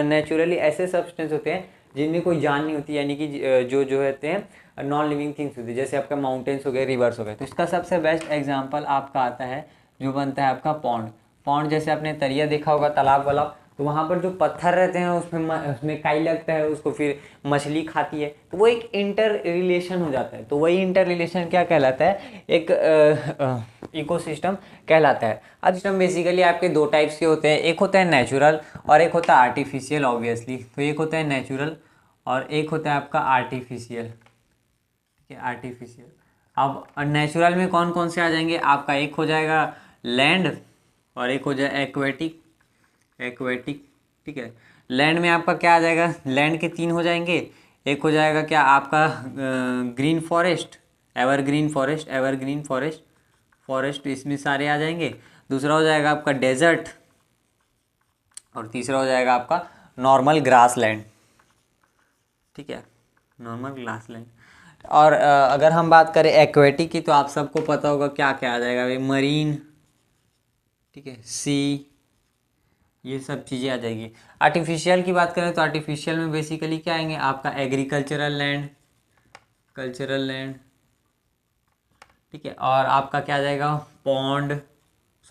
नेचुरली ऐसे सब्सटेंस होते हैं जिनमें कोई जान नहीं होती, यानी कि जो होते हैं नॉन लिविंग थिंग्स होती है, जैसे आपका माउंटेन्स हो गए, रिवर्स हो गए। तो इसका सबसे बेस्ट एग्जांपल आपका आता है जो बनता है आपका पॉन्ड। जैसे आपने तरिया देखा होगा, तालाब वाला, तो वहाँ पर जो पत्थर रहते हैं उसमें काई लगता है, उसको फिर मछली खाती है, तो वो एक इंटर रिलेशन हो जाता है। तो वही इंटर रिलेशन क्या कहलाता है, एक इकोसिस्टम कहलाता है। अब सिस्टम बेसिकली आपके 2 टाइप्स के होते हैं, एक होता है नेचुरल और एक होता है आर्टिफिशियल ऑब्वियसली। तो एक होता है नेचुरल और एक होता है आपका आर्टिफिशियल, आर्टिफिशियल। अब नेचुरल में कौन कौन से आ जाएंगे आपका, एक हो जाएगा लैंड और एक हो जाएगा एक्वेटिक, ठीक है। लैंड में आपका क्या आ जाएगा, लैंड के 3 हो जाएंगे। एक हो जाएगा क्या आपका ग्रीन फॉरेस्ट, एवरग्रीन फॉरेस्ट इसमें सारे आ जाएंगे। दूसरा हो जाएगा आपका डेजर्ट और तीसरा हो जाएगा आपका नॉर्मल ग्रास लैंड, ठीक है, नॉर्मल ग्रास लैंड। और अगर हम बात करें एक्वेटिक की, तो आप सबको पता होगा क्या क्या आ जाएगा भाई, मरीन, ठीक है, सी, ये सब चीज़ें आ जाएगी। आर्टिफिशियल की बात करें तो आर्टिफिशियल में बेसिकली क्या आएंगे आपका एग्रीकल्चरल लैंड, ठीक है। और आपका क्या आ जाएगा पॉन्ड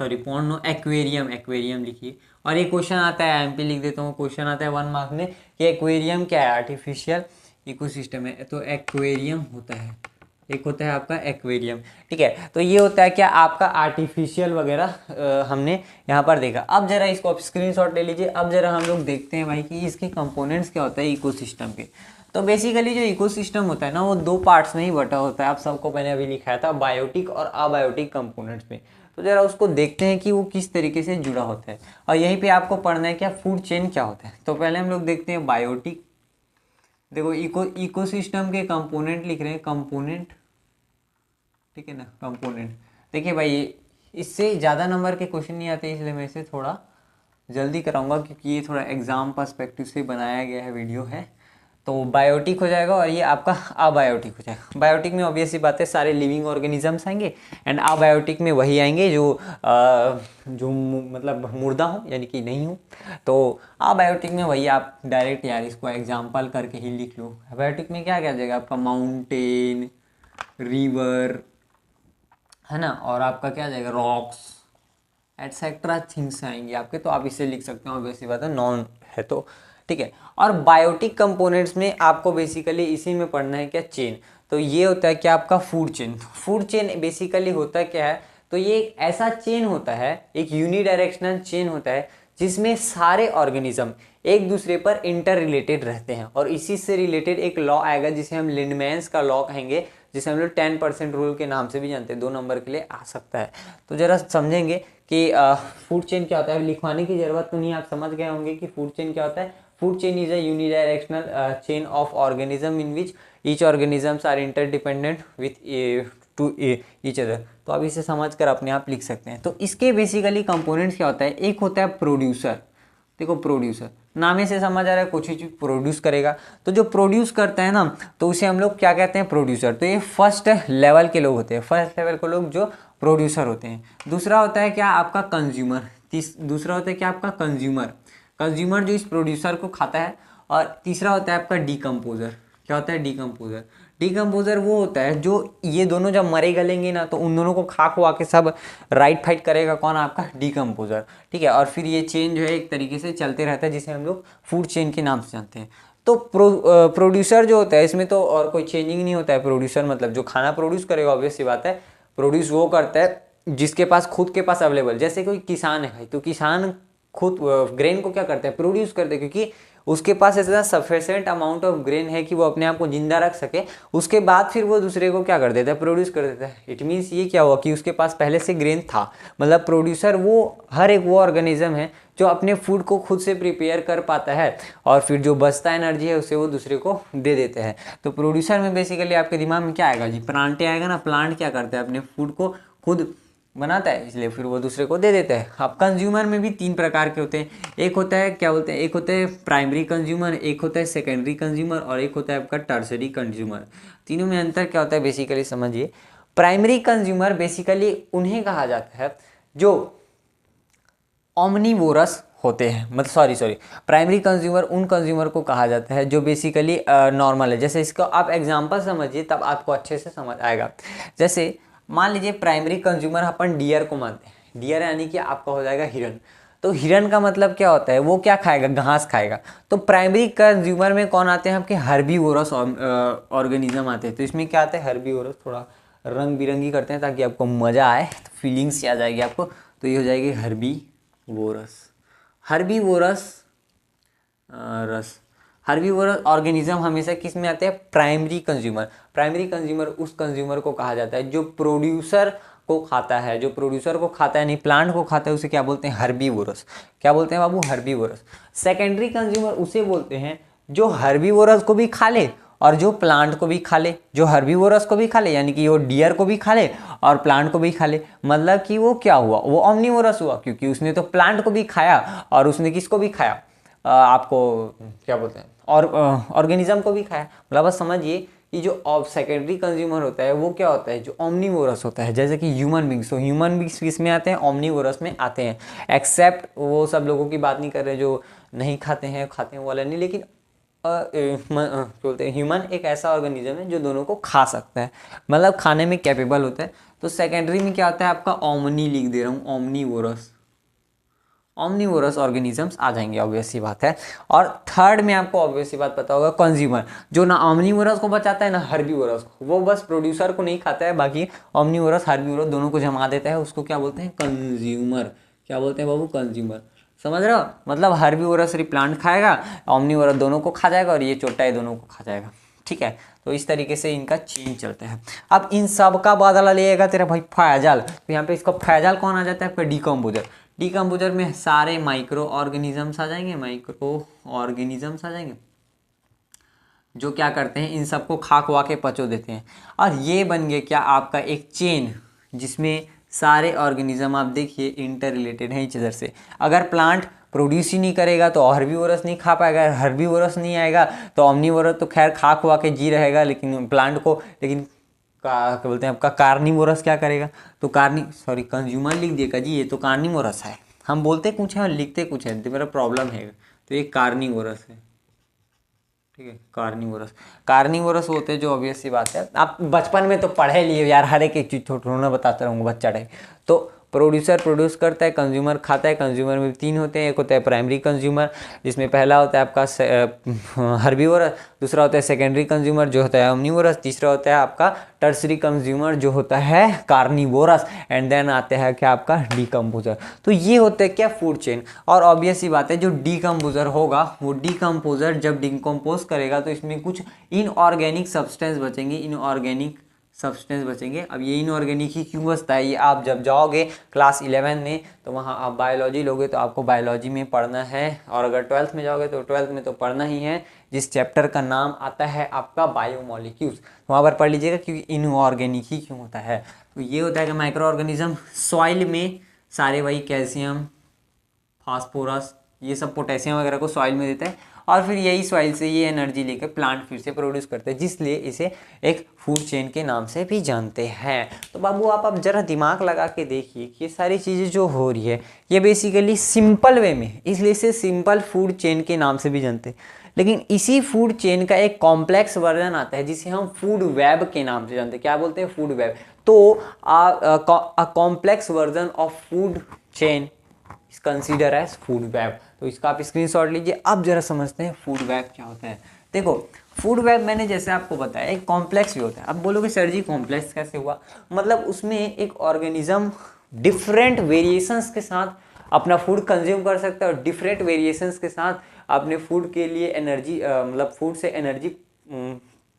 नो, एक्वेरियम लिखिए। और एक क्वेश्चन आता है, एमपी लिख देता हूँ, क्वेश्चन आता है 1 मार्क में कि एक्वेरियम क्या है, आर्टिफिशियल इकोसिस्टम है तो एक्वेरियम होता है, एक होता है आपका एक्वेरियम, ठीक है। तो ये होता है क्या आपका आर्टिफिशियल वगैरह हमने यहाँ पर देखा। अब जरा इसको आप स्क्रीनशॉट ले लीजिए। अब जरा हम लोग देखते हैं भाई कि इसके कंपोनेंट्स क्या होता है इकोसिस्टम के। तो बेसिकली जो इकोसिस्टम होता है ना वो 2 पार्ट्स में ही बटा होता है। आप सबको मैंने अभी लिखाया था बायोटिक और अबायोटिक कंपोनेंट्स में। तो जरा उसको देखते हैं कि वो किस तरीके से जुड़ा होता है। और यहीं पे आपको पढ़ना है क्या फूड चेन क्या होता है। तो पहले हम लोग देखते हैं बायोटिक। देखो इकोसिस्टम के कंपोनेंट लिख रहे हैं, कंपोनेंट, ठीक है ना, कंपोनेंट। देखिए भाई इससे ज़्यादा नंबर के क्वेश्चन नहीं आते, इसलिए मैं इसे थोड़ा जल्दी कराऊंगा क्योंकि ये थोड़ा एग्जाम पर्सपेक्टिव से बनाया गया है वीडियो है। तो बायोटिक हो जाएगा और ये आपका अबायोटिक हो जाएगा। बायोटिक में ऑब्वियसली बात है सारे लिविंग ऑर्गेनिजम्स आएंगे, एंड अबायोटिक में वही आएंगे जो मतलब मुर्दा हो यानी कि नहीं हो। तो अबायोटिक में वही आप डायरेक्ट यार इसको एग्जाम्पल करके ही लिख लो। अबायोटिक में क्या क्या आ जाएगा आपका, माउंटेन, रिवर, है ना, और आपका क्या आ जाएगा, रॉक्स एटसेट्रा थिंग्स आएंगे आपके। तो आप इसे लिख सकते हो, ऑब्वियसली बात है नॉन है तो ठीक है। और बायोटिक कंपोनेंट्स में आपको बेसिकली इसी में पढ़ना है क्या, चेन। तो ये होता है क्या आपका food chain. Food chain basically होता क्या है, तो ये एक ऐसा चेन होता है, एक यूनिडायरेक्शनल चेन होता है जिसमें सारे ऑर्गेनिज्म एक दूसरे पर इंटर रिलेटेड रहते हैं। और इसी से रिलेटेड एक लॉ आएगा जिसे हम लिंडमैन्स का लॉ कहेंगे, जिसे हम लोग 10% रूल के नाम से भी जानते हैं, 2 नंबर के लिए आ सकता है। तो जरा समझेंगे कि फूड चेन क्या होता है। लिखवाने की जरूरत तो नहीं, आप समझ गए होंगे कि फूड चेन क्या होता है। Food chain is a unidirectional chain of organism in which each organisms are interdependent with to each other. तो आप इसे समझ कर अपने आप लिख सकते हैं। तो इसके बेसिकली कंपोनेंट्स क्या होता है, एक होता है प्रोड्यूसर। देखो प्रोड्यूसर नामे से समझ आ रहा है कुछ ही चीज प्रोड्यूस करेगा, तो जो प्रोड्यूस करता है ना तो उसे हम लोग क्या कहते हैं, प्रोड्यूसर। तो ये फर्स्ट लेवल के लोग होते हैं, फर्स्ट लेवल के लोग जो प्रोड्यूसर होते हैं। दूसरा होता है क्या आपका कंज्यूमर। दूसरा होता है क्या आपका कंज्यूमर, कंज्यूमर जो इस प्रोड्यूसर को खाता है। और तीसरा होता है आपका डीकम्पोजर। क्या होता है, डीकम्पोजर। डीकम्पोजर वो होता है जो ये दोनों जब मरे गलेंगे ना तो उन दोनों को खा खुआ के सब राइट फाइट करेगा, कौन, आपका डीकम्पोजर। ठीक है, और फिर ये चेन जो है एक तरीके से चलते रहता है जिसे हम लोग फूड चेन के नाम से जानते हैं। तो प्रोड्यूसर जो होता है इसमें तो और कोई चेंजिंग नहीं होता है। प्रोड्यूसर मतलब जो खाना प्रोड्यूस करेगा, ऑब्वियस सी बात है प्रोड्यूस वो करता है जिसके पास खुद के पास अवेलेबल। जैसे कोई किसान है भाई, तो किसान खुद ग्रेन को क्या करता है, प्रोड्यूस करते हैं, क्योंकि उसके पास ऐसा सफिशिएंट अमाउंट ऑफ ग्रेन है कि वो अपने आप को जिंदा रख सके। उसके बाद फिर वो दूसरे को क्या कर देता है, प्रोड्यूस कर देता है। इट मीन्स ये क्या हुआ कि उसके पास पहले से ग्रेन था। मतलब प्रोड्यूसर वो हर एक वो ऑर्गेनिज्म है जो अपने फूड को खुद से प्रिपेयर कर पाता है और फिर जो बचता एनर्जी है उसे वो दूसरे को दे देते हैं। तो प्रोड्यूसर में बेसिकली आपके दिमाग में क्या आएगा जी, प्लांट आएगा ना। प्लांट क्या करता है, अपने फूड को खुद बनाता है, इसलिए फिर वो दूसरे को दे देता है। अब कंज्यूमर में भी 3 प्रकार के होते हैं। एक होता है क्या बोलते हैं, एक होता है प्राइमरी कंज्यूमर, एक होता है सेकेंडरी कंज्यूमर और एक होता है आपका टर्सरी कंज्यूमर। तीनों में अंतर क्या होता है बेसिकली समझिए। प्राइमरी कंज्यूमर बेसिकली उन्हें कहा जाता है जो ओमनीवोरस होते हैं। मतलब सॉरी प्राइमरी कंज्यूमर उन कंज्यूमर को कहा जाता है जो बेसिकली नॉर्मल है। जैसे इसका आप एग्जांपल समझिए तब आपको अच्छे से समझ आएगा। जैसे मान लीजिए प्राइमरी कंज्यूमर अपन डियर को मानते हैं। डियर यानी कि आपका हो जाएगा हिरन। तो हिरन का मतलब क्या होता है, वो क्या खाएगा, घास खाएगा। तो प्राइमरी कंज्यूमर में कौन आते हैं आपके, हर्बीवोरस ऑर्गेनिज्म आते हैं। तो इसमें क्या आता है, हर्बीवोरस। थोड़ा रंग बिरंगी करते हैं ताकि आपको मज़ा आए, तो फीलिंग्स आ जाएगी आपको। तो ये हो जाएगी हर्बीवोरस। हर्बीवोरस रस हर्बीवोरस ऑर्गेनिज्म हमेशा किस में आते हैं, प्राइमरी कंज्यूमर। प्राइमरी कंज्यूमर उस कंज्यूमर को कहा जाता है जो प्रोड्यूसर को खाता है। जो प्रोड्यूसर को खाता है, नहीं प्लांट को खाता है, उसे क्या बोलते हैं, हर्बीवोरस। क्या बोलते हैं बाबू, हर्बीवोरस। सेकेंडरी कंज्यूमर उसे बोलते हैं जो हर्बीवोरस को भी खा ले और जो प्लांट को भी खा ले। जो हर्बीवोरस को भी खा ले यानी कि वो डियर को भी खा ले और प्लांट को भी खा ले। मतलब कि वो क्या हुआ, वो ओमनीवोरस हुआ, क्योंकि उसने तो प्लांट को भी खाया और उसने किसको भी खाया, आपको क्या बोलते हैं, और ऑर्गेनिज्म को भी खाया। मतलब बस समझिए कि जो सेकेंडरी कंज्यूमर होता है वो क्या होता है, जो ओमनीवोरस होता है। जैसे कि ह्यूमन बींग्स, तो ह्यूमन बींग्स किस में आते हैं, ओमनीवोरस में आते हैं। एक्सेप्ट वो सब लोगों की बात नहीं कर रहे जो नहीं खाते हैं, खाते हैं वाला नहीं, लेकिन बोलते हैं ह्यूमन एक ऐसा ऑर्गेनिज्म है जो दोनों को खा सकता है, मतलब खाने में कैपेबल होता है। तो सेकेंडरी में क्या होता है आपका, ओमनी लिख दे रहा हूँ, ओमनीवोरस। ओमनीवोरस ऑर्गेनिजम्स आ जाएंगे, ऑब्वियस सी बात है। और थर्ड में आपको ऑब्वियस सी बात पता होगा, कंज्यूमर, जो ना ओमनीवोरस को बचाता है ना हर्बीवोरस को। वो बस प्रोड्यूसर को नहीं खाता है, बाकी ओमनीवोरस हर्बीवोरस दोनों को जमा देता है। उसको क्या बोलते हैं, कंज्यूमर। क्या बोलते हैं बाबू, कंज्यूमर। समझ रहे हो, मतलब हर्बीवोरस सिर्फ प्लांट खाएगा, ओमनीवोरस दोनों को खा जाएगा और ये चोटा है दोनों को खा जाएगा। ठीक है, तो इस तरीके से इनका चेन चलता है। अब इन सब का बदला लेगा तेरा भाई फैजल। तो यहाँ पे इसका फैजल कौन आ जाता है आपका, डीकम्पोजर। डीकम्पोजर में सारे माइक्रो ऑर्गेनिजम्स आ जाएंगे, माइक्रो ऑर्गेनिजम्स आ जाएंगे जो क्या करते हैं, इन सबको खा खुआ के पचो देते हैं। और ये बन गया क्या आपका एक चेन, जिसमें सारे ऑर्गेनिज्म आप देखिए इंटर रिलेटेड हैं इस इधर से। अगर प्लांट प्रोड्यूस ही नहीं करेगा तो हर्बीवोरस नहीं खा पाएगा, हर्बीवोरस नहीं आएगा तो ऑमनीवोरस तो खैर खा खुआ के जी रहेगा लेकिन प्लांट को, लेकिन क्या बोलते हैं आपका कार्निवोरस क्या करेगा, तो कंज्यूमर लिख दिएगा जी, ये तो कार्निवोरस है। हम बोलते कुछ है और लिखते कुछ है, तो मेरा प्रॉब्लम है। तो ये कार्निवोरस है, ठीक है। कार्निवोरस होते हैं जो ऑब्वियस सी बात है, आप बचपन में तो पढ़े लिए यार, हर एक चीज़ थोड़ा बताता रहूँगा बच्चा टाइप। तो प्रोड्यूसर प्रोड्यूस करता है, कंज्यूमर खाता है। कंज्यूमर में 3 होते हैं, एक होता है प्राइमरी कंज्यूमर जिसमें पहला होता है आपका हर्बीवोरस, दूसरा होता है सेकेंडरी कंज्यूमर जो होता है ओमनीवोरस, तीसरा होता है आपका टर्सरी कंज्यूमर जो होता है कार्निवोरस, एंड देन आते हैं क्या आपका डीकम्पोजर। तो ये होता है क्या फूड चेन। और ऑब्वियस सी बात है जो डीकम्पोजर होगा वो डीकम्पोजर जब डिकम्पोज करेगा तो इसमें कुछ इनऑर्गेनिक सब्सटेंस बचेंगे, इनऑर्गेनिक सब्सटेंस बचेंगे। अब ये इनऑर्गेनिक ही क्यों बचता है, ये आप जब जाओगे क्लास 11 में तो वहाँ आप बायोलॉजी लोगे तो आपको बायोलॉजी में पढ़ना है, और अगर 12th में जाओगे तो 12th में तो पढ़ना ही है, जिस चैप्टर का नाम आता है आपका बायोमोलिक्यूल्स, वहाँ पर पढ़ लीजिएगा क्योंकि इनऑर्गेनिक ही क्यों होता है। तो ये होता है कि माइक्रो ऑर्गेनिज्म सॉइल में सारे वही कैल्शियम, फास्फोरस, ये सब पोटेशियम वगैरह को सॉइल में देता है, और फिर यही सॉइल से ये एनर्जी लेकर प्लांट फिर से प्रोड्यूस करते हैं, जिसलिए इसे एक फूड चेन के नाम से भी जानते हैं। तो बाबू आप अब जरा दिमाग लगा के देखिए कि ये सारी चीज़ें जो हो रही है ये बेसिकली सिंपल वे में, इसलिए इसे सिंपल फूड चेन के नाम से भी जानते हैं। लेकिन इसी फूड चेन का एक कॉम्प्लेक्स वर्जन आता है जिसे हम फूड वेब के नाम से जानते हैं। क्या बोलते हैं, फूड वेब। तो a complex version of food chain consider as food web. तो इसका आप स्क्रीनशॉट लीजिए। अब जरा समझते हैं फूड वेब क्या होता है। देखो फूड वेब मैंने जैसे आपको बताया एक कॉम्प्लेक्स भी होता है। अब बोलोगे सर जी कॉम्प्लेक्स कैसे हुआ, मतलब उसमें एक ऑर्गेनिज्म डिफरेंट वेरिएशंस के साथ अपना फूड कंज्यूम कर सकता है और डिफरेंट वेरिएशंस के साथ अपने फूड के लिए एनर्जी मतलब फूड से एनर्जी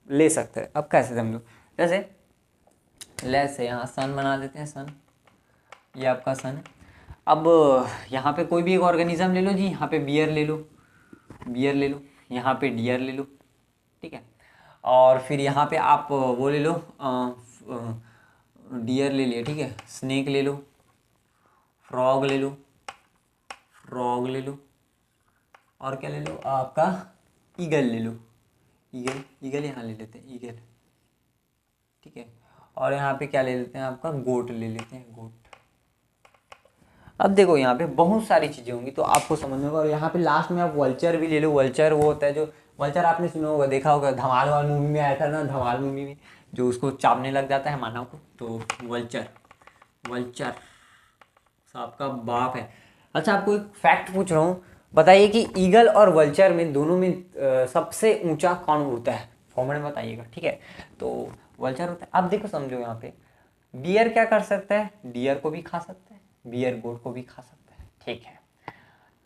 ले सकता है। अब कैसे समझो, जैसे यहाँ सन बना देते हैं, सन ये आपका सन। अब यहाँ पे कोई भी एक ऑर्गेनिज्म ले लो जी, यहाँ पे बियर ले लो, यहाँ पे डियर ले लो, ठीक है। और फिर यहाँ पे आप वो ले लो, डियर ले लिया, ठीक है। स्नेक ले लो, फ्रॉग ले लो, और क्या ले लो आपका ईगल ले लो, ईगल यहाँ ले लेते हैं, ईगल, ठीक है। और यहाँ पे क्या ले लेते हैं आपका गोट ले लेते हैं, गोट। अब देखो यहाँ पे बहुत सारी चीज़ें होंगी तो आपको समझ में होगा। और यहाँ पे लास्ट में आप वल्चर भी ले लो। वल्चर वो होता है जो, वल्चर आपने सुना होगा, देखा होगा, धमाल वाल मूवी में आया था ना, धमाल मूवी में जो उसको चापने लग जाता है मानव को, तो वल्चर सांप का बाप है। अच्छा आपको एक फैक्ट पूछ रहा हूँ, बताइए कि ईगल और वल्चर में दोनों में सबसे ऊंचा कौन उड़ता है, फॉर्मूला में बताइएगा, ठीक है। तो वल्चर होता है। अब देखो समझो यहाँ पे बियर क्या कर सकता है, डियर को भी खा सकता है, बियर गोट को भी खा सकता है, ठीक है।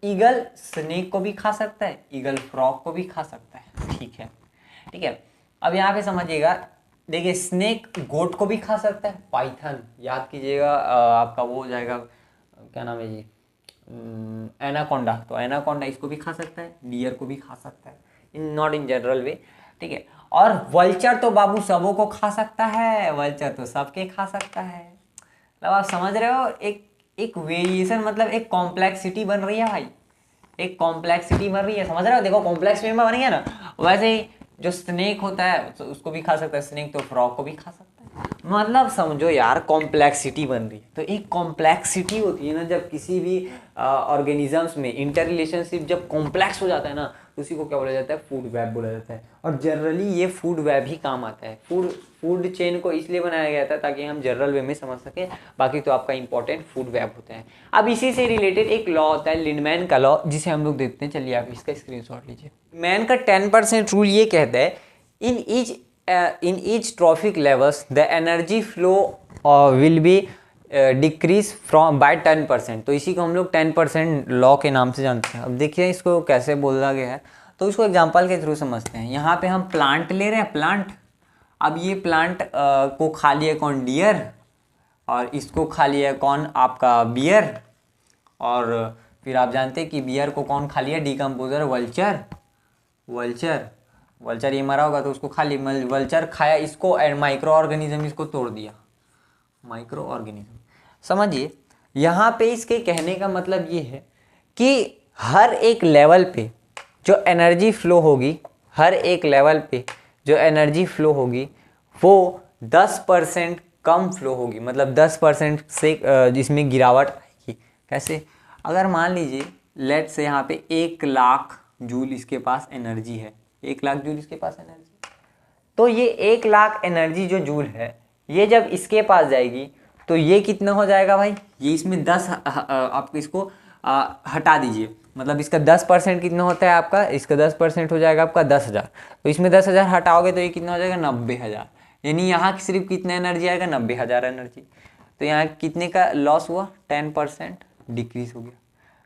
ईगल स्नेक को भी खा सकता है, ईगल फ्रॉग को भी खा सकता है, ठीक है, ठीक है। अब यहाँ पे समझिएगा, देखिए स्नेक गोट को भी खा सकता है, पाइथन याद कीजिएगा आपका वो हो जाएगा, क्या नाम है जी, एनाकोंडा, तो एनाकोंडा इसको भी खा सकता है, डियर को भी खा सकता है, इन नॉट इन जनरल वे, ठीक है। और वल्चर तो बाबू सबों को खा सकता है, वल्चर तो सबके खा सकता है। मतलब आप समझ रहे हो, एक वेरिएशन, मतलब एक कॉम्प्लेक्सिटी बन रही है भाई, एक कॉम्प्लेक्सिटी बन रही है, समझ रहे हो। देखो कॉम्प्लेक्स में बन रही है ना, वैसे ही जो स्नेक होता है तो उसको भी खा सकता है, स्नेक तो फ्रॉग को भी खा सकता है। मतलब समझो यार कॉम्प्लेक्सिटी बन रही है। तो एक कॉम्प्लेक्सिटी होती है ना, जब किसी भी ऑर्गेनिजम्स में इंटर रिलेशनशिप जब कॉम्प्लेक्स हो जाता है ना, तो उसी को क्या बोला जाता है, फूड वेब बोला जाता है। और जनरली ये फूड वेब ही काम आता है। फूड चेन को इसलिए बनाया गया था ताकि हम जनरल वे में समझ सकें, बाकी तो आपका इंपॉर्टेंट फूड वेब होता है। अब इसी से रिलेटेड एक लॉ होता है, लिंडमैन का लॉ, जिसे हम लोग देखते हैं। चलिए आप इसका स्क्रीनशॉट लीजिए। मैन का 10% रूल ये कहता है, in each trophic levels the energy flow will be decrease from by 10%। तो इसी को हम लोग 10% लॉ के नाम से जानते हैं। अब देखिए इसको कैसे बोला गया है, तो इसको एग्जांपल के थ्रू समझते हैं। यहाँ पे हम प्लांट ले रहे हैं, प्लांट। अब ये प्लांट को खा लिया कौन, डियर, और इसको खा लिया कौन, आपका बियर। और फिर आप जानते हैं कि बियर को कौन खा लिया, डिकम्पोजर, वल्चर ये मरा होगा तो उसको खा लिया, वल्चर खाया इसको, एंड माइक्रो ऑर्गेनिज्म इसको तोड़ दिया, माइक्रो ऑर्गेनिज्म। समझिए यहाँ पे इसके कहने का मतलब ये है कि हर एक लेवल पे जो एनर्जी फ्लो होगी, हर एक लेवल पे जो एनर्जी फ्लो होगी वो 10% कम फ्लो होगी, मतलब 10% से जिसमें गिरावट आएगी। कैसे? अगर मान लीजिए लेट से यहाँ पे 1 लाख जूल इसके पास एनर्जी है, 1 लाख जूल इसके पास एनर्जी, तो ये 1 लाख एनर्जी जो जूल है ये जब इसके पास जाएगी तो ये कितना हो जाएगा भाई, ये इसमें 10 आप इसको हटा दीजिए, मतलब इसका 10% कितना होता है आपका, इसका 10% हो जाएगा आपका 10,000, तो इसमें 10,000 हटाओगे तो ये कितना हो जाएगा 90,000, यानी यहाँ सिर्फ कितना एनर्जी आएगा 90,000 एनर्जी। तो यहाँ कितने का लॉस हुआ, 10% डिक्रीज हो गया।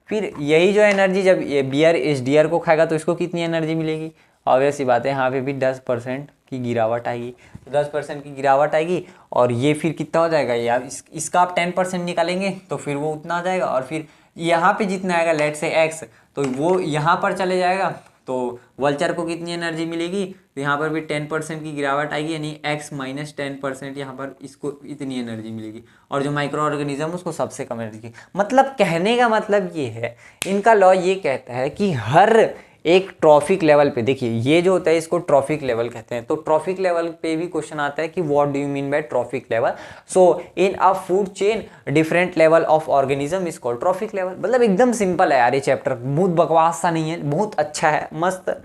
फिर यही जो एनर्जी जब ये बियर एचडीआर को खाएगा तो इसको कितनी एनर्जी मिलेगी, ऑब्वियस सी बात है यहाँ पे भी 10% की गिरावट आएगी, तो 10% की गिरावट आएगी और ये फिर कितना हो जाएगा, या इसका आप 10% निकालेंगे तो फिर वो उतना आ जाएगा, और फिर यहाँ पे जितना आएगा लेट से एक्स, तो वो यहाँ पर चले जाएगा, तो वल्चर को कितनी एनर्जी मिलेगी, तो यहाँ पर भी 10% की गिरावट आएगी, यानी x माइनस 10% यहाँ पर इसको इतनी एनर्जी मिलेगी, और जो माइक्रो ऑर्गेनिज्म उसको सबसे कम एनर्जी। मतलब कहने का मतलब ये है, इनका लॉ ये कहता है कि हर एक ट्रॉफिक लेवल पे, देखिए ये जो होता है इसको ट्रॉफिक लेवल कहते हैं, तो ट्रॉफिक लेवल पे भी क्वेश्चन आता है कि what do you mean by trophic level. So in a food chain different level of organism is called trophic level. मतलब एकदम सिंपल है यार ये चैप्टर, बहुत बकवास सा नहीं है, बहुत अच्छा है, मस्त,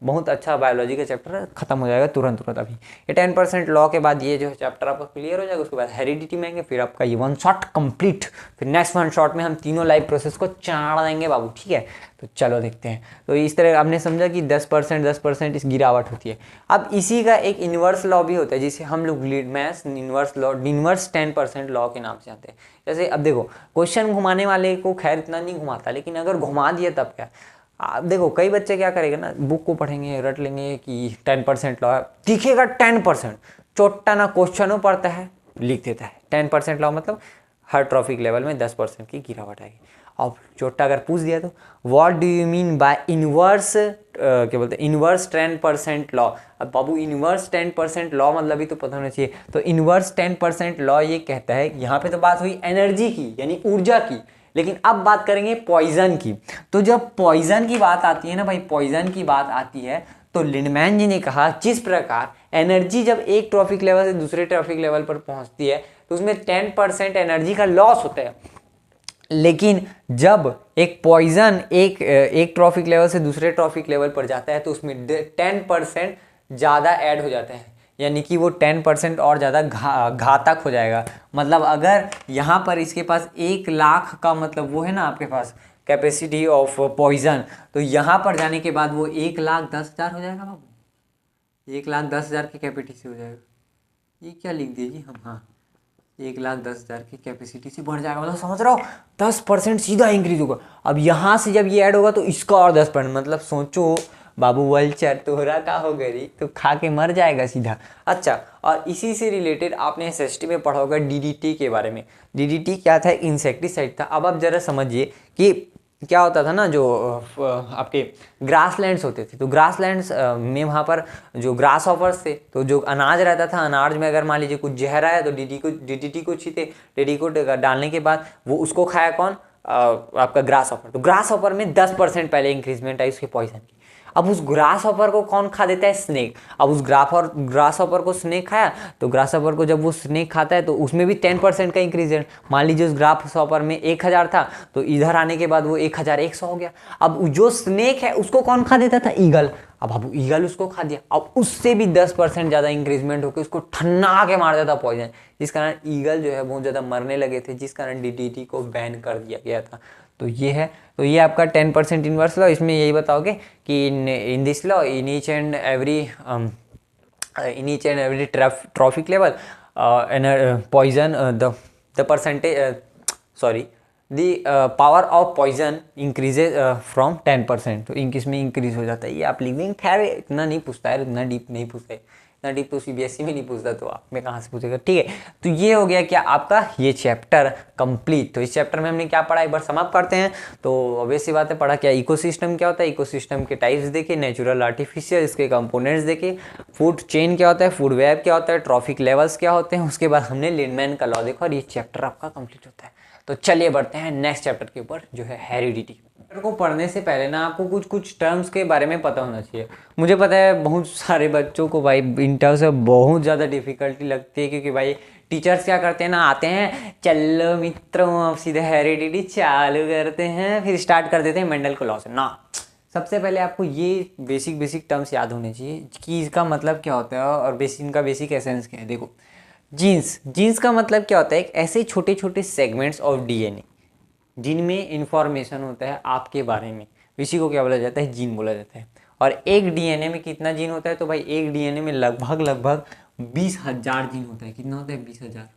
बहुत अच्छा बायोलॉजी का चैप्टर खत्म हो जाएगा तुरंत तुरंत अभी। ये 10% लॉ के बाद ये जो है चैप्टर आपका क्लियर हो जाएगा, उसके बाद हेरिडिटी में आएंगे, फिर आपका ये 1 शॉट कंप्लीट, फिर नेक्स्ट 1 शॉट में हम तीनों लाइफ प्रोसेस को चाड़ देंगे बाबू, ठीक है। तो चलो देखते हैं। तो इस तरह आपने समझा कि 10% इस गिरावट होती है। अब इसी का एक इन्वर्स लॉ भी होता है जिसे हम लोग लीडमैस इन्वर्स लॉ, इन्वर्स 10% लॉ के नाम से जानते हैं। जैसे अब देखो क्वेश्चन घुमाने वाले को खैर इतना नहीं घुमाता, लेकिन अगर घुमा दिया तब क्या, आप देखो कई बच्चे क्या करेंगे ना, बुक को पढ़ेंगे रट लेंगे कि 10% लॉ दिखेगा 10%, चोट्टा ना क्वेश्चनों पढ़ता है लिख देता है 10% लॉ मतलब हर ट्रॉफिक लेवल में 10% की गिरावट आएगी। अब चोट्टा अगर पूछ दिया तो what do you mean by inverse, क्या बोलते हैं इनवर्स 10% लॉ। अब बाबू इनवर्स 10% लॉ मतलब भी तो पता होना चाहिए। तो इनवर्स 10% लॉ ये कहता है, यहाँ पे तो बात हुई एनर्जी की यानी ऊर्जा की, लेकिन अब बात करेंगे पॉइजन की। तो जब पॉइजन की बात आती है ना भाई, पॉइजन की बात आती है तो लिंडमैन जी ने कहा जिस प्रकार एनर्जी जब एक ट्रॉफिक लेवल से दूसरे ट्रॉफिक लेवल पर पहुंचती है तो उसमें 10% एनर्जी का लॉस होता है, लेकिन जब एक पॉइजन एक ट्रॉफिक लेवल से दूसरे ट्रॉफिक लेवल पर जाता है तो उसमें 10% ज़्यादा ऐड हो जाता है, यानी कि वो 10% और ज़्यादा घातक हो जाएगा। मतलब अगर यहाँ पर इसके पास 1 लाख का मतलब वो है ना आपके पास कैपेसिटी ऑफ पॉइजन, तो यहाँ पर जाने के बाद वो 1,10,000 हो जाएगा बाबू, 1,10,000 की कैपेसिटी से हो जाएगा। ये क्या लिख दिए जी हम, हाँ 1,10,000 की कैपेसिटी से बढ़ जाएगा, मतलब समझ रहा हो 10% सीधा इंक्रीज होगा। अब यहाँ से जब ये ऐड होगा तो इसका और 10%, मतलब सोचो बाबू वल्चर तोहरा का हो गई तो खा के मर जाएगा सीधा। अच्छा, और इसी से रिलेटेड आपने एसएसटी में पढ़ा होगा डीडीटी के बारे में। डीडीटी क्या था, इंसेक्टिसाइड था। अब आप जरा समझिए कि क्या होता था ना, जो आपके ग्रासलैंड्स होते थे तो ग्रासलैंड्स में वहाँ पर जो ग्रास ऑफर्स थे, तो जो अनाज रहता था, अनाज में अगर मान लीजिए कुछ जहर आया तो डीडीटी को छींटे, डीडीटी को डालने के बाद वो उसको खाया कौन, आपका ग्रास ऑफर। तो ग्रास ऑफर में 10% पहले इंक्रीजमेंट आई उसके पॉइजन की। अब उस ग्रास हॉपर को कौन खा देता है, स्नेक। अब उस ग्रास हॉपर को स्नेक खाया, तो ग्रास हॉपर को जब वो स्नेक खाता है तो उसमें भी 10% का इंक्रीज। मान लीजिए उस ग्रास हॉपर में 1,000 था तो इधर आने के बाद वो 1,100 हो गया। अब जो स्नेक है उसको कौन खा देता था, ईगल। अब ईगल उसको खा दिया, अब उससे भी 10% ज़्यादा इंक्रीजमेंट होकर उसको ठन्ना के मार देता पॉइजन, जिस कारण ईगल जो है बहुत ज़्यादा मरने लगे थे, जिस कारण डीडीटी को बैन कर दिया गया था। तो ये है, तो ये आपका 10% इनवर्स लॉ। इसमें यही बताओगे कि in this law in each and every trophic level poison the percentage the power of poison increases from 10%। तो इसमें इंक्रीज हो जाता है, ये आप लिख देंगे। खैर इतना नहीं पूछता है, इतना डीप नहीं पूछता है, इतना डीप तो सीबीएसई में नहीं पूछता, तो आप में कहाँ से पूछेगा, ठीक है। तो ये हो गया क्या आपका ये चैप्टर कंप्लीट। तो इस चैप्टर में हमने क्या पढ़ा एक बार समाप्त करते हैं। तो ऑब्वियस सी बात है, पढ़ा क्या, इकोसिस्टम क्या होता है, इकोसिस्टम के टाइप्स देखे, नेचुरल आर्टिफिशियल इसके कंपोनेंट्स देखे, फूड चेन क्या होता है, फूड वेब क्या होता है, ट्रॉफिक लेवल्स क्या होते हैं, उसके बाद हमने लिंडमैन का लॉ देखा और ये चैप्टर आपका कंप्लीट होता है। तो चलिए बढ़ते हैं नेक्स्ट चैप्टर के ऊपर जो है हेरिडिटी। को पढ़ने से पहले ना आपको कुछ कुछ टर्म्स के बारे में पता होना चाहिए। मुझे पता है बहुत सारे बच्चों को भाई इन टर्म्स से बहुत ज़्यादा डिफिकल्टी लगती है, क्योंकि भाई टीचर्स क्या करते हैं ना, आते हैं चलो मित्रों अब सीधे हेरिडिटी चालू करते हैं, फिर स्टार्ट कर देते हैं मेंडल को लॉ से ना। सबसे पहले आपको ये बेसिक टर्म्स याद होने चाहिए कि इसका मतलब क्या होता है और इनका बेसिक एसेंस क्या है। देखो, जीन्स का मतलब क्या होता है, एक ऐसे छोटे छोटे सेगमेंट्स ऑफ डीएनए जिनमें इंफॉर्मेशन होता है आपके बारे में, इसी को क्या बोला जाता है, जीन बोला जाता है। और एक डीएनए में कितना जीन होता है, तो भाई एक डीएनए में लगभग 20,000 जीन होता है। कितना होता है, 20,000।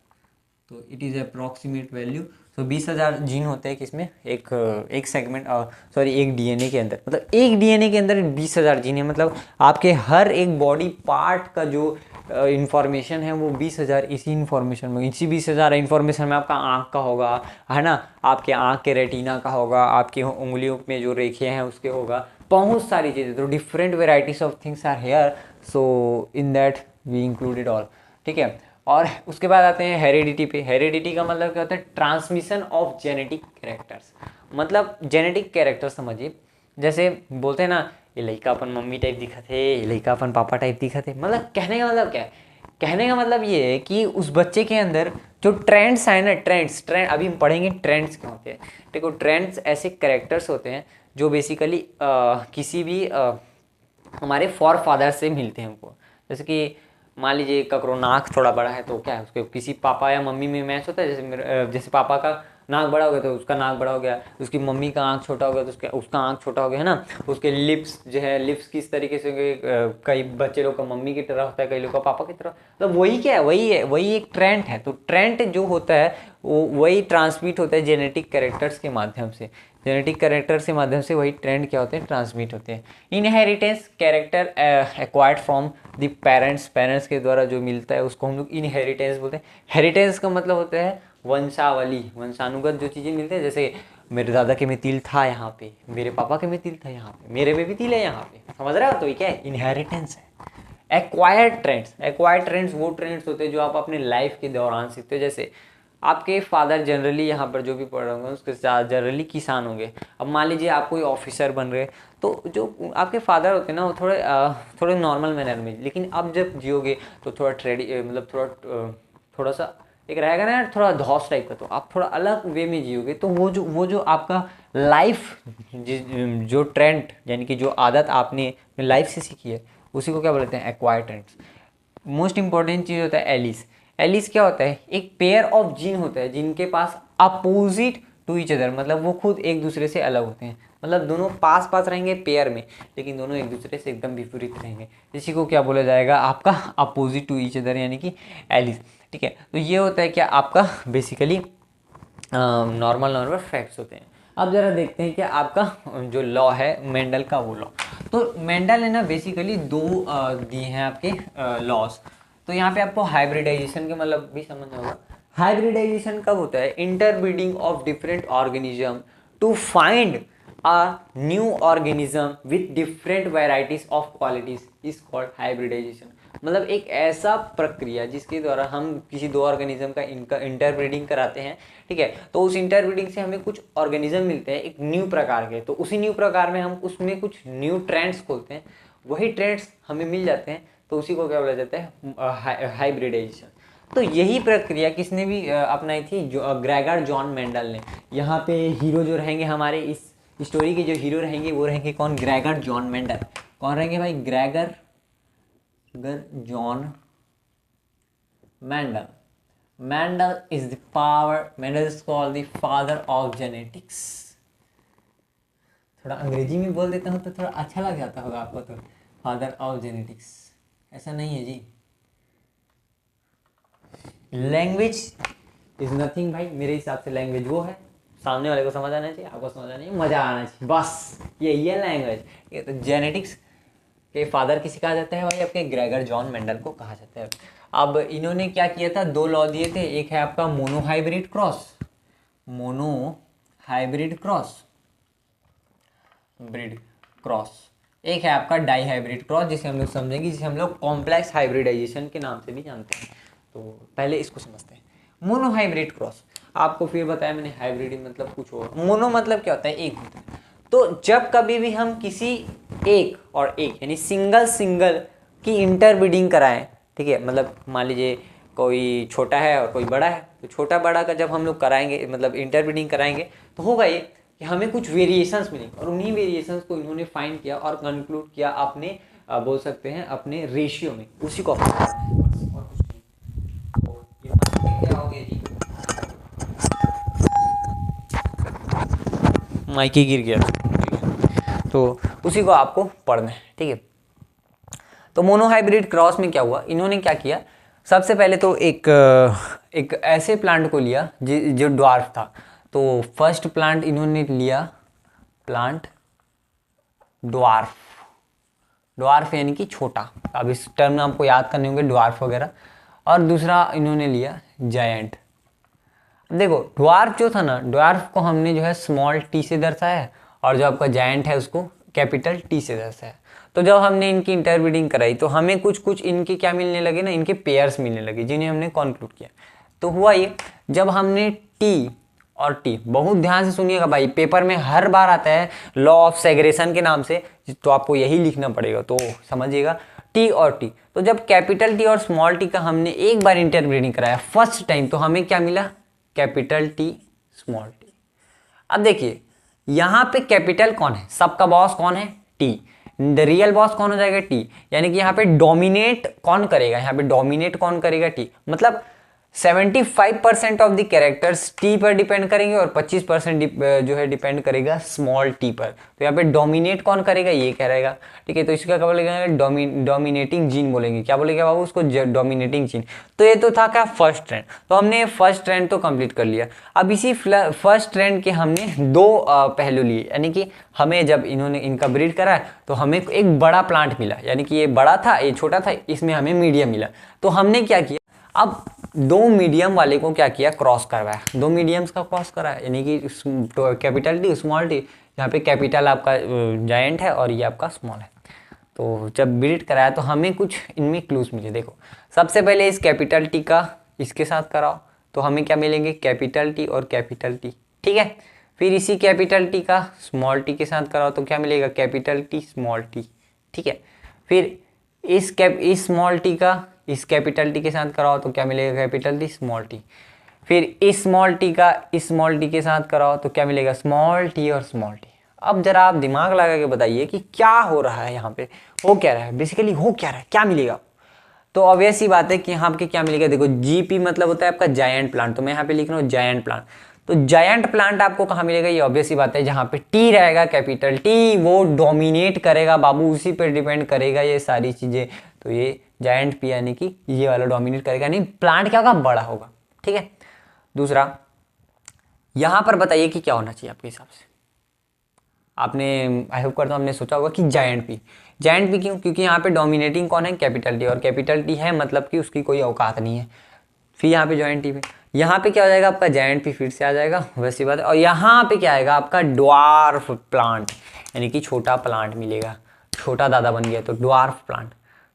तो इट इज़ अप्रॉक्सीमेट वैल्यू। तो 20,000 जीन होते हैं किसमें, एक सेगमेंट एक डीएनए के अंदर। मतलब एक डीएनए के अंदर 20,000 जीन है। मतलब आपके हर एक बॉडी पार्ट का जो इंफॉर्मेशन है वो 20,000 इसी इंफॉर्मेशन में, इसी 20,000 इंफॉर्मेशन में आपका आँख का होगा, है ना, आपके आँख के रेटिना का होगा, आपकी उंगलियों में जो रेखे हैं उसके होगा, बहुत सारी चीज़ें। तो different varieties of things are here, so in that we included all. ठीक है, और उसके बाद आते हैं हेरिडिटी पे। हेरिडिटी का मतलब क्या होता है, ट्रांसमिशन ऑफ जेनेटिक कैरेक्टर्स। मतलब जेनेटिक कैरेक्टर समझिए, जैसे बोलते हैं ना, ये लड़का अपन मम्मी टाइप दिखा थे, ये लड़का अपन पापा टाइप दिखा थे। मतलब कहने का मतलब क्या है, कहने का मतलब ये है कि उस बच्चे के अंदर जो ट्रेंड्स है ना, ट्रेंड्स अभी हम पढ़ेंगे ट्रेंड्स क्या होते हैं। देखो, ट्रेंड्स ऐसे कैरेक्टर्स होते हैं जो बेसिकली किसी भी हमारे फॉर फादर से मिलते हैं हमको। जैसे कि मान लीजिए ककरो नाक थोड़ा बड़ा है तो क्या है, उसके किसी पापा या मम्मी में मैच होता है। जैसे पापा का नाक बड़ा हो गया तो उसका नाक बड़ा हो गया, उसकी मम्मी का आँख छोटा हो गया तो उसका आँख छोटा हो गया, है ना। उसके लिप्स जो है, लिप्स किस तरीके से होंगे, कई बच्चे लोग का मम्मी की तरह होता है, कई लोग का पापा की तरह। मतलब वही क्या है, वही एक ट्रेंड है। तो ट्रेंड जो होता है वो वही ट्रांसमिट होता है जेनेटिक कैरेक्टर्स के माध्यम से। जेनेटिक कैरेक्टर के माध्यम से वही ट्रेंड क्या होते हैं, ट्रांसमिट होते हैं। Inheritance, character acquired from the parents के द्वारा जो मिलता है उसको हम लोग इनहेरिटेंस बोलते हैं। हेरिटेंस का मतलब होता है वंशावली, वंशानुगत जो चीज़ें मिलती हैं। जैसे मेरे दादा के में तिल था यहाँ पे, मेरे पापा के में तिल था यहाँ पे, मेरे में भी तिल है यहाँ पे, समझ रहे हो। तो ये क्या है, इनहेरिटेंस है। एक्वायर्ड ट्रेंड्स वो ट्रेंड्स होते हैं जो आप अपने लाइफ के दौरान सीखते हो। जैसे आपके फादर जनरली यहाँ पर जो भी पढ़ रहे होंगे उसके साथ जनरली किसान होंगे। अब मान लीजिए आप कोई ऑफिसर बन रहे, तो जो आपके फादर होते हैं ना वो थोड़े नॉर्मल मैनर में, लेकिन अब जब जियोगे तो थोड़ा मतलब थोड़ा सा एक रहेगा ना यार, थोड़ा धौस टाइप का, तो आप थोड़ा अलग वे में जियोगे। तो वो जो आपका लाइफ जो ट्रेंड यानी कि जो आदत आपने लाइफ से सीखी है उसी को क्या बोलते हैं, एक्वायर्ड ट्रेंड्स। मोस्ट इंपॉर्टेंट चीज़ होता है एलिस क्या होता है, एक पेयर ऑफ जीन होता है जिनके पास अपोजिट टू ईच अदर, मतलब वो खुद एक दूसरे से अलग होते हैं। मतलब दोनों पास रहेंगे पेयर में, लेकिन दोनों एक दूसरे से एकदम विपरीत रहेंगे। इसी को क्या बोला जाएगा, आपका अपोजिट टू ईच अदर यानी कि एलिस। ठीक है, तो ये होता है क्या आपका बेसिकली नॉर्मल फैक्ट्स होते हैं। अब जरा देखते हैं कि आपका जो लॉ है मेंडल का, वो लॉ। तो मेंडल ने ना बेसिकली दो दिए हैं आपके लॉस। तो यहाँ पे आपको हाइब्रिडाइजेशन के मतलब भी समझना होगा। हाइब्रिडाइजेशन कब होता है, interbreeding of different organism to find a new organism with different varieties of qualities is called hybridisation. मतलब एक ऐसा प्रक्रिया जिसके द्वारा हम किसी दो ऑर्गेनिज्म का इनका इंटरब्रीडिंग कराते हैं। ठीक है, तो उस इंटरब्रीडिंग से हमें कुछ ऑर्गेनिज्म मिलते हैं एक न्यू प्रकार के, तो उसी न्यू प्रकार में हम उसमें कुछ न्यू ट्रेंड्स खोलते हैं, वही ट्रेंड्स हमें मिल जाते हैं, तो उसी को क्या बोला जाता है, हाइब्रिडाइजेशन। तो यही प्रक्रिया किसने भी अपनाई थी, जो ग्रेगर जॉन मेंडल ने। यहाँ पे हीरो जो रहेंगे हमारे इस स्टोरी के, जो हीरो रहेंगे वो रहेंगे कौन, ग्रेगर जॉन मेंडल। कौन रहेंगे भाई, Gregor John Mendel. Mendel is called the father of genetics। थोड़ा अंग्रेजी में बोल देता हूँ तो थोड़ा अच्छा लग जाता होगा आपको, तो फादर ऑफ जेनेटिक्स ऐसा नहीं है जी। लैंग्वेज इज नथिंग भाई, मेरे हिसाब से लैंग्वेज वो है, सामने वाले को समझ आना चाहिए, आपको समझ आना चाहिए, मजा आना चाहिए, बस यही है लैंग्वेज। ये तो जेनेटिक्स के फादर किसी कहा जाता है भाई, आपके ग्रेगर जॉन मेंडल को कहा जाता है। अब इन्होंने क्या किया था, दो लॉ दिए थे। एक है आपका मोनोहाइब्रिड क्रॉस, एक है आपका डाईहाइब्रिड क्रॉस, जिसे हम लोग समझेंगे, जिसे हम लोग कॉम्प्लेक्स हाइब्रिडाइजेशन के नाम से भी जानते हैं। तो पहले इसको समझते हैं, मोनोहाइब्रिड क्रॉस। आपको फिर बताया मैंने हाइब्रिड मतलब कुछ और, मोनो मतलब क्या होता है, एक होता है। तो जब कभी भी हम किसी एक और एक यानी सिंगल की इंटरब्रीडिंग कराएं, ठीक है, मतलब मान लीजिए कोई छोटा है और कोई बड़ा है, तो छोटा बड़ा का जब हम लोग कराएंगे मतलब इंटरब्रीडिंग कराएंगे तो होगा ये कि हमें कुछ वेरिएशंस मिलेंगे, और उन्हीं वेरिएशंस को इन्होंने फाइंड किया और कंक्लूड किया अपने बोल सकते हैं अपने रेशियो में, उसी को अपने करना है बस, और कुछ नहीं। तो ये क्या हो गया जी, माइक ही गिर गया, तो उसी को आपको पढ़ना है, ठीक है। तो मोनोहाइब्रिड क्रॉस में क्या हुआ, इन्होंने क्या किया, सबसे पहले तो एक ऐसे प्लांट को लिया जो ड्वार्फ था। तो फर्स्ट प्लांट इन्होंने लिया प्लांट ड्वार्फ, ड्वार्फ यानी कि छोटा, अब इस टर्म आपको याद करने होंगे ड्वार्फ वगैरह। और दूसरा इन्होंने लिया जायंट। देखो ड्वार्फ जो था ना, ड्वार्फ को हमने जो है स्मॉल टी से दर्शाया है, और जो आपका जायंट है उसको कैपिटल टी से दर्शाया है। तो जब हमने इनकी इंटरब्रीडिंग कराई तो हमें कुछ इनके क्या मिलने लगे ना, इनके पेयर्स मिलने लगे, जिन्हें हमने कंक्लूड किया। तो हुआ ये, जब हमने टी और टी, बहुत ध्यान से सुनिएगा भाई, पेपर में हर बार आता है लॉ ऑफ सेग्रेशन के नाम से, तो आपको यही लिखना पड़ेगा, तो समझिएगा टी और टी। तो जब कैपिटल टी और स्मॉल टी का हमने एक बार इंटरब्रीडिंग कराया फर्स्ट टाइम, तो हमें क्या मिला, कैपिटल टी स्मॉल टी। अब देखिए यहां पे कैपिटल कौन है, सबका बॉस कौन है, टी, द रियल बॉस कौन हो जाएगा, टी, यानी कि यहाँ पे डोमिनेट कौन करेगा, यहाँ पे डोमिनेट कौन करेगा, टी, मतलब 75% ऑफ द कैरेक्टर्स टी पर डिपेंड करेंगे और 25% जो है डिपेंड करेगा स्मॉल टी पर। तो यहाँ पे डोमिनेट कौन करेगा, ये कह रहेगा, ठीक है। तो इसका क्या बोलेगा, डोमिनेटिंग जीन बोलेंगे, क्या बोलेगा बाबू उसको, डोमिनेटिंग जीन। तो ये तो था क्या फर्स्ट ट्रेंड, तो हमने फर्स्ट ट्रेंड तो कंप्लीट कर लिया। अब इसी फर्स्ट ट्रेंड के हमने दो पहलू लिए, यानी कि हमें जब इन्होंने इनका ब्रीड करा तो हमें एक बड़ा प्लांट मिला, यानी कि ये बड़ा था ये छोटा था, इसमें हमें मीडियम मिला। तो हमने क्या किया, अब दो मीडियम वाले को क्या किया, क्रॉस करवाया, दो मीडियम्स का क्रॉस कराया, यानी कि कैपिटल टी स्मॉल टी, यहाँ पे कैपिटल आपका जायंट है और ये आपका स्मॉल है। तो जब ब्रीड कराया तो हमें कुछ इनमें क्लूज मिले। देखो सबसे पहले इस कैपिटल टी का इसके साथ कराओ तो हमें क्या मिलेंगे, कैपिटल टी और कैपिटल टी, ठीक है। फिर इसी कैपिटल टी का स्मॉल टी के साथ कराओ तो क्या मिलेगा, कैपिटल टी स्मॉल टी, ठीक है। फिर इस स्मॉल टी का इस कैपिटल टी के साथ कराओ तो क्या मिलेगा, कैपिटल टी स्मॉल टी। फिर इस स्मॉल टी का इस स्मॉल टी के साथ कराओ तो क्या मिलेगा, स्मॉल टी और स्मॉल टी। अब जरा आप दिमाग लगा के बताइए कि क्या हो रहा है यहाँ पे, हो क्या रहा है, बेसिकली हो क्या रहा है, क्या मिलेगा। तो ऑब्वियस सी बात है कि यहाँ पे क्या मिलेगा, देखो जीपी मतलब होता है आपका जायंट प्लांट, तो मैं यहाँ पे लिख रहा हूँ जायंट प्लांट। तो जायंट प्लांट आपको कहाँ मिलेगा, ये ऑब्वियस सी बात है जहाँ पे टी रहेगा, कैपिटल टी, वो डोमिनेट करेगा बाबू, उसी पे डिपेंड करेगा ये सारी चीजें। तो ये जायंट पी यानी कि ये वाला डोमिनेट करेगा, नहीं प्लांट क्या होगा, बड़ा होगा, ठीक है। दूसरा यहां पर बताइए कि क्या होना चाहिए आपके हिसाब से, आपने आई होप करता हूं आपने सोचा होगा कि जायंट पी क्यों, क्योंकि यहाँ पे डोमिनेटिंग कौन है, कैपिटल टी, और कैपिटल टी है मतलब कि उसकी कोई औकात नहीं है। फिर यहाँ पे जायंट टी पे, यहाँ पे क्या हो जाएगा आपका जायंट पी फिर से आ जाएगा, वैसी बात है। और यहाँ पे क्या आएगा आपका ड्वार्फ प्लांट, यानी कि छोटा प्लांट मिलेगा, छोटा दादा बन गया तो ड्वार्फ प्लांट।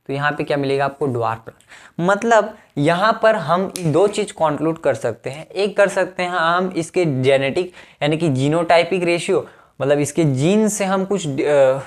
तो यहाँ पे क्या मिलेगा आपको, ड्वार्फ प्लांट। मतलब यहाँ पर हम दो चीज कंक्लूड कर सकते हैं, एक कर सकते हैं हम इसके जेनेटिक यानी कि जीनोटाइपिक रेशियो, मतलब इसके जीन से हम कुछ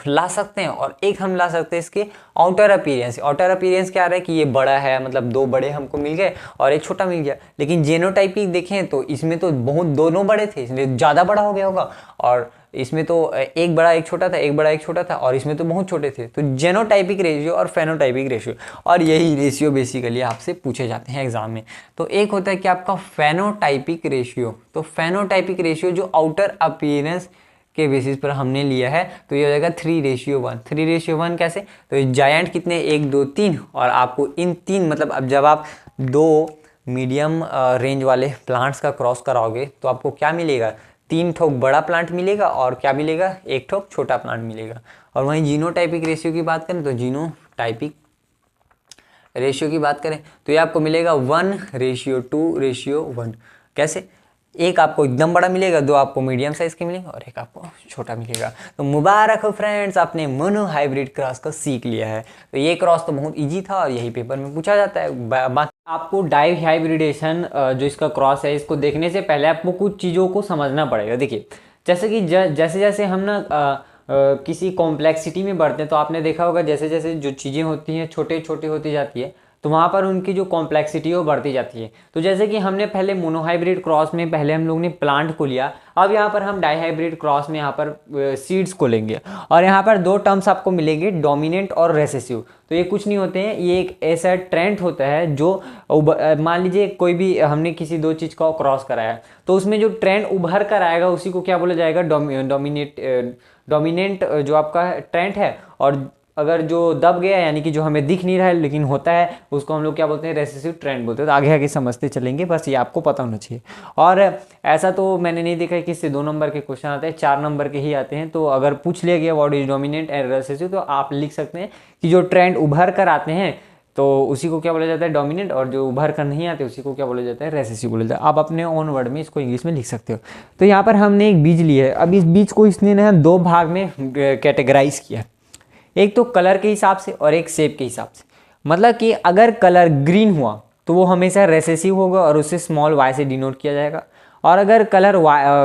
ला सकते हैं, और एक हम ला सकते हैं इसके आउटर अपीयरेंस। आउटर अपीयरेंस क्या रहा है कि ये बड़ा है, मतलब दो बड़े हमको मिल गए और एक छोटा मिल गया। लेकिन जेनोटाइपिक देखें तो इसमें तो बहुत दोनों बड़े थे, इसलिए ज़्यादा बड़ा हो गया होगा, और इसमें तो एक बड़ा एक छोटा था, एक बड़ा एक छोटा था, और इसमें तो बहुत छोटे थे। तो जेनोटाइपिक रेशियो और फेनोटाइपिक रेशियो, और यही रेशियो बेसिकली आपसे पूछे जाते हैं एग्जाम में। तो एक होता है कि आपका फेनोटाइपिक रेशियो, तो फेनोटाइपिक रेशियो जो आउटर अपीयरेंस के बेसिस पर हमने लिया है, तो ये हो जाएगा 3:1। 3:1 कैसे, तो जायंट कितने, 1 2 3, और आपको इन तीन मतलब अब जब आप दो मीडियम रेंज वाले प्लांट्स का क्रॉस कराओगे तो आपको क्या मिलेगा, 3 ठोक बड़ा प्लांट मिलेगा और क्या मिलेगा, 1 ठोक छोटा प्लांट मिलेगा। और वहीं जीनोटाइपिक रेशियो की बात करें तो जीनोटाइपिक रेशियो की बात करें तो ये आपको मिलेगा 1:2:1। कैसे, एक आपको एकदम बड़ा मिलेगा, 2 आपको मीडियम साइज के मिलेंगे और एक आपको छोटा मिलेगा। तो मुबारक हो फ्रेंड्स, आपने मोनो हाइब्रिड क्रॉस को सीख लिया है। तो ये क्रॉस तो बहुत इजी था और यही पेपर में पूछा जाता है। बाकी आपको डाई हाइब्रिडेशन जो इसका क्रॉस है, इसको देखने से पहले आपको कुछ चीज़ों को समझना पड़ेगा। देखिए जैसे कि जैसे जैसे हम ना किसी कॉम्प्लेक्सिटी में बढ़ते हैं, तो आपने देखा होगा जैसे जैसे जो चीज़ें होती हैं छोटे छोटी होती जाती है, तो वहाँ पर उनकी जो कॉम्प्लेक्सिटी है वो बढ़ती जाती है। तो जैसे कि हमने पहले मोनोहाइब्रिड क्रॉस में पहले हम लोग ने प्लांट को लिया, अब यहाँ पर हम डाईहाइब्रिड क्रॉस में यहाँ पर सीड्स को लेंगे। और यहाँ पर 2 टर्म्स आपको मिलेंगे, डोमिनेंट और रेसेसिव। तो ये कुछ नहीं होते हैं, ये एक ऐसा ट्रेंड होता है जो मान लीजिए कोई भी हमने किसी 2 चीज़ का क्रॉस कराया, तो उसमें जो ट्रेंड उभर कर आएगा उसी को क्या बोला जाएगा, डोमिनेंट जो आपका ट्रेंड है। और अगर जो दब गया यानी कि जो हमें दिख नहीं रहा है लेकिन होता है, उसको हम लोग क्या बोलते हैं, रेसेसिव ट्रेंड बोलते हैं। तो आगे आगे समझते चलेंगे, बस ये आपको पता होना चाहिए। और ऐसा तो मैंने नहीं देखा है कि इससे 2 नंबर के क्वेश्चन आते हैं, 4 नंबर के ही आते हैं। तो अगर पूछ लिया गया what is dominant and recessive, तो आप लिख सकते हैं कि जो ट्रेंड उभर कर आते हैं तो उसी को क्या बोला जाता है, डोमिनेंट, और जो उभर कर नहीं आते उसी को क्या बोला जाता है, रेसेसिव बोला जाता है। आप अपने ओन वर्ड में इसको इंग्लिश में लिख सकते हो। तो यहाँ पर हमने एक बीज लिया है, अब इस बीज को इसने ना 2 भाग में कैटेगराइज किया, एक तो कलर के हिसाब से और एक शेप के हिसाब से। मतलब कि अगर कलर ग्रीन हुआ तो वो हमेशा रेसेसिव होगा और उसे स्मॉल वाई से डिनोट किया जाएगा। और अगर कलर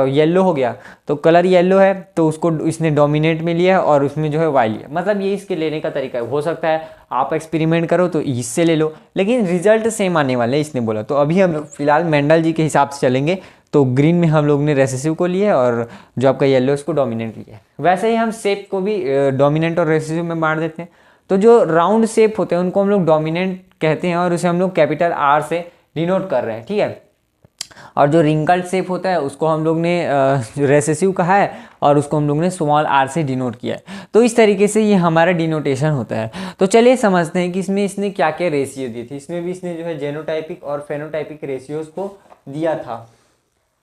येलो हो गया तो कलर येलो है तो उसको इसने डोमिनेट में लिया है और उसमें जो है वाई लिया। मतलब ये इसके लेने का तरीका है। हो सकता है आप एक्सपेरिमेंट करो तो इससे ले लो, लेकिन रिजल्ट सेम आने वाले हैं, इसने बोला। तो अभी हम फिलहाल मेंडल जी के हिसाब से चलेंगे। तो ग्रीन में हम लोग ने रेसेसिव को लिया है और जो आपका येलो उसको डोमिनेंट लिया है। वैसे ही हम शेप को भी डोमिनेंट और रेसेसिव में बांट देते हैं। तो जो राउंड शेप होते हैं उनको हम लोग डोमिनेंट कहते हैं और उसे हम लोग कैपिटल आर से डिनोट कर रहे हैं, ठीक है। और जो रिंकल्ड शेप होता है उसको हम लोग ने रेसेसिव कहा है और उसको हम लोग ने स्मॉल आर से डिनोट किया है। तो इस तरीके से ये हमारा डिनोटेशन होता है। तो चलिए समझते हैं कि इसमें इसने क्या क्या रेशियो दी थी। इसमें भी इसने जो है जेनोटाइपिक और फेनोटाइपिक रेशियोज को दिया था,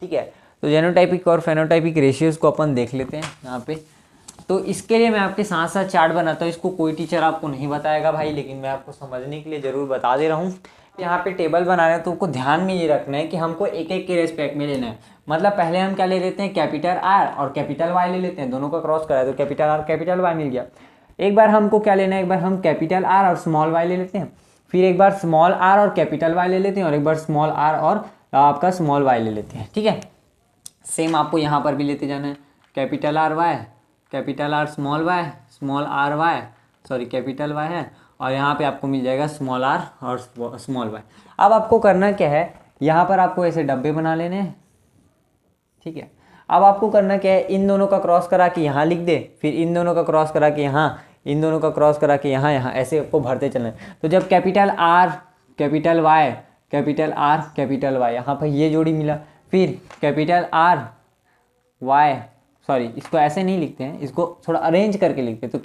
ठीक है। तो जेनोटाइपिक और फेनोटाइपिक रेशियोज को अपन देख लेते हैं यहाँ पे। तो इसके लिए मैं आपके साथ साथ चार्ट बनाता हूँ। इसको कोई टीचर आपको नहीं बताएगा भाई, लेकिन मैं आपको समझने के लिए ज़रूर बता दे रहा हूँ। यहाँ पे टेबल बना रहे हैं तो आपको ध्यान में ये रखना है कि हमको एक एक के रेस्पेक्ट में लेना है। मतलब पहले हम क्या ले लेते हैं, कैपिटल आर और कैपिटल वाई ले लेते हैं, दोनों का क्रॉस कराए तो कैपिटल आर कैपिटल वाई मिल गया। एक बार हमको क्या लेना है, एक बार हम कैपिटल आर और स्मॉल वाई ले लेते हैं, फिर एक बार स्मॉल आर और कैपिटल वाई ले लेते हैं और एक बार स्मॉल आर और आपका स्मॉल वाई ले लेते हैं, ठीक है। सेम आपको यहाँ पर भी लेते जाना है, capital R Y, capital R small Y, small R Y, sorry capital Y है, और यहाँ पे आपको मिल जाएगा स्मॉल आर और स्मॉल वाई। अब आपको करना क्या है, यहाँ पर आपको ऐसे डब्बे बना लेने हैं, ठीक है। अब आपको करना क्या है, इन दोनों का क्रॉस करा के यहाँ लिख दे, फिर इन दोनों का क्रॉस करा के यहाँ, इन दोनों का क्रॉस करा के यहाँ यहाँ, ऐसे आपको भरते चलना है। तो जब capital R capital Y capital R capital Y, यहाँ पर ये जोड़ी मिला, फिर कैपिटल आर वाई, सॉरी इसको ऐसे नहीं लिखते हैं, इसको थोड़ा अरेंज करके लिखते हैं। तो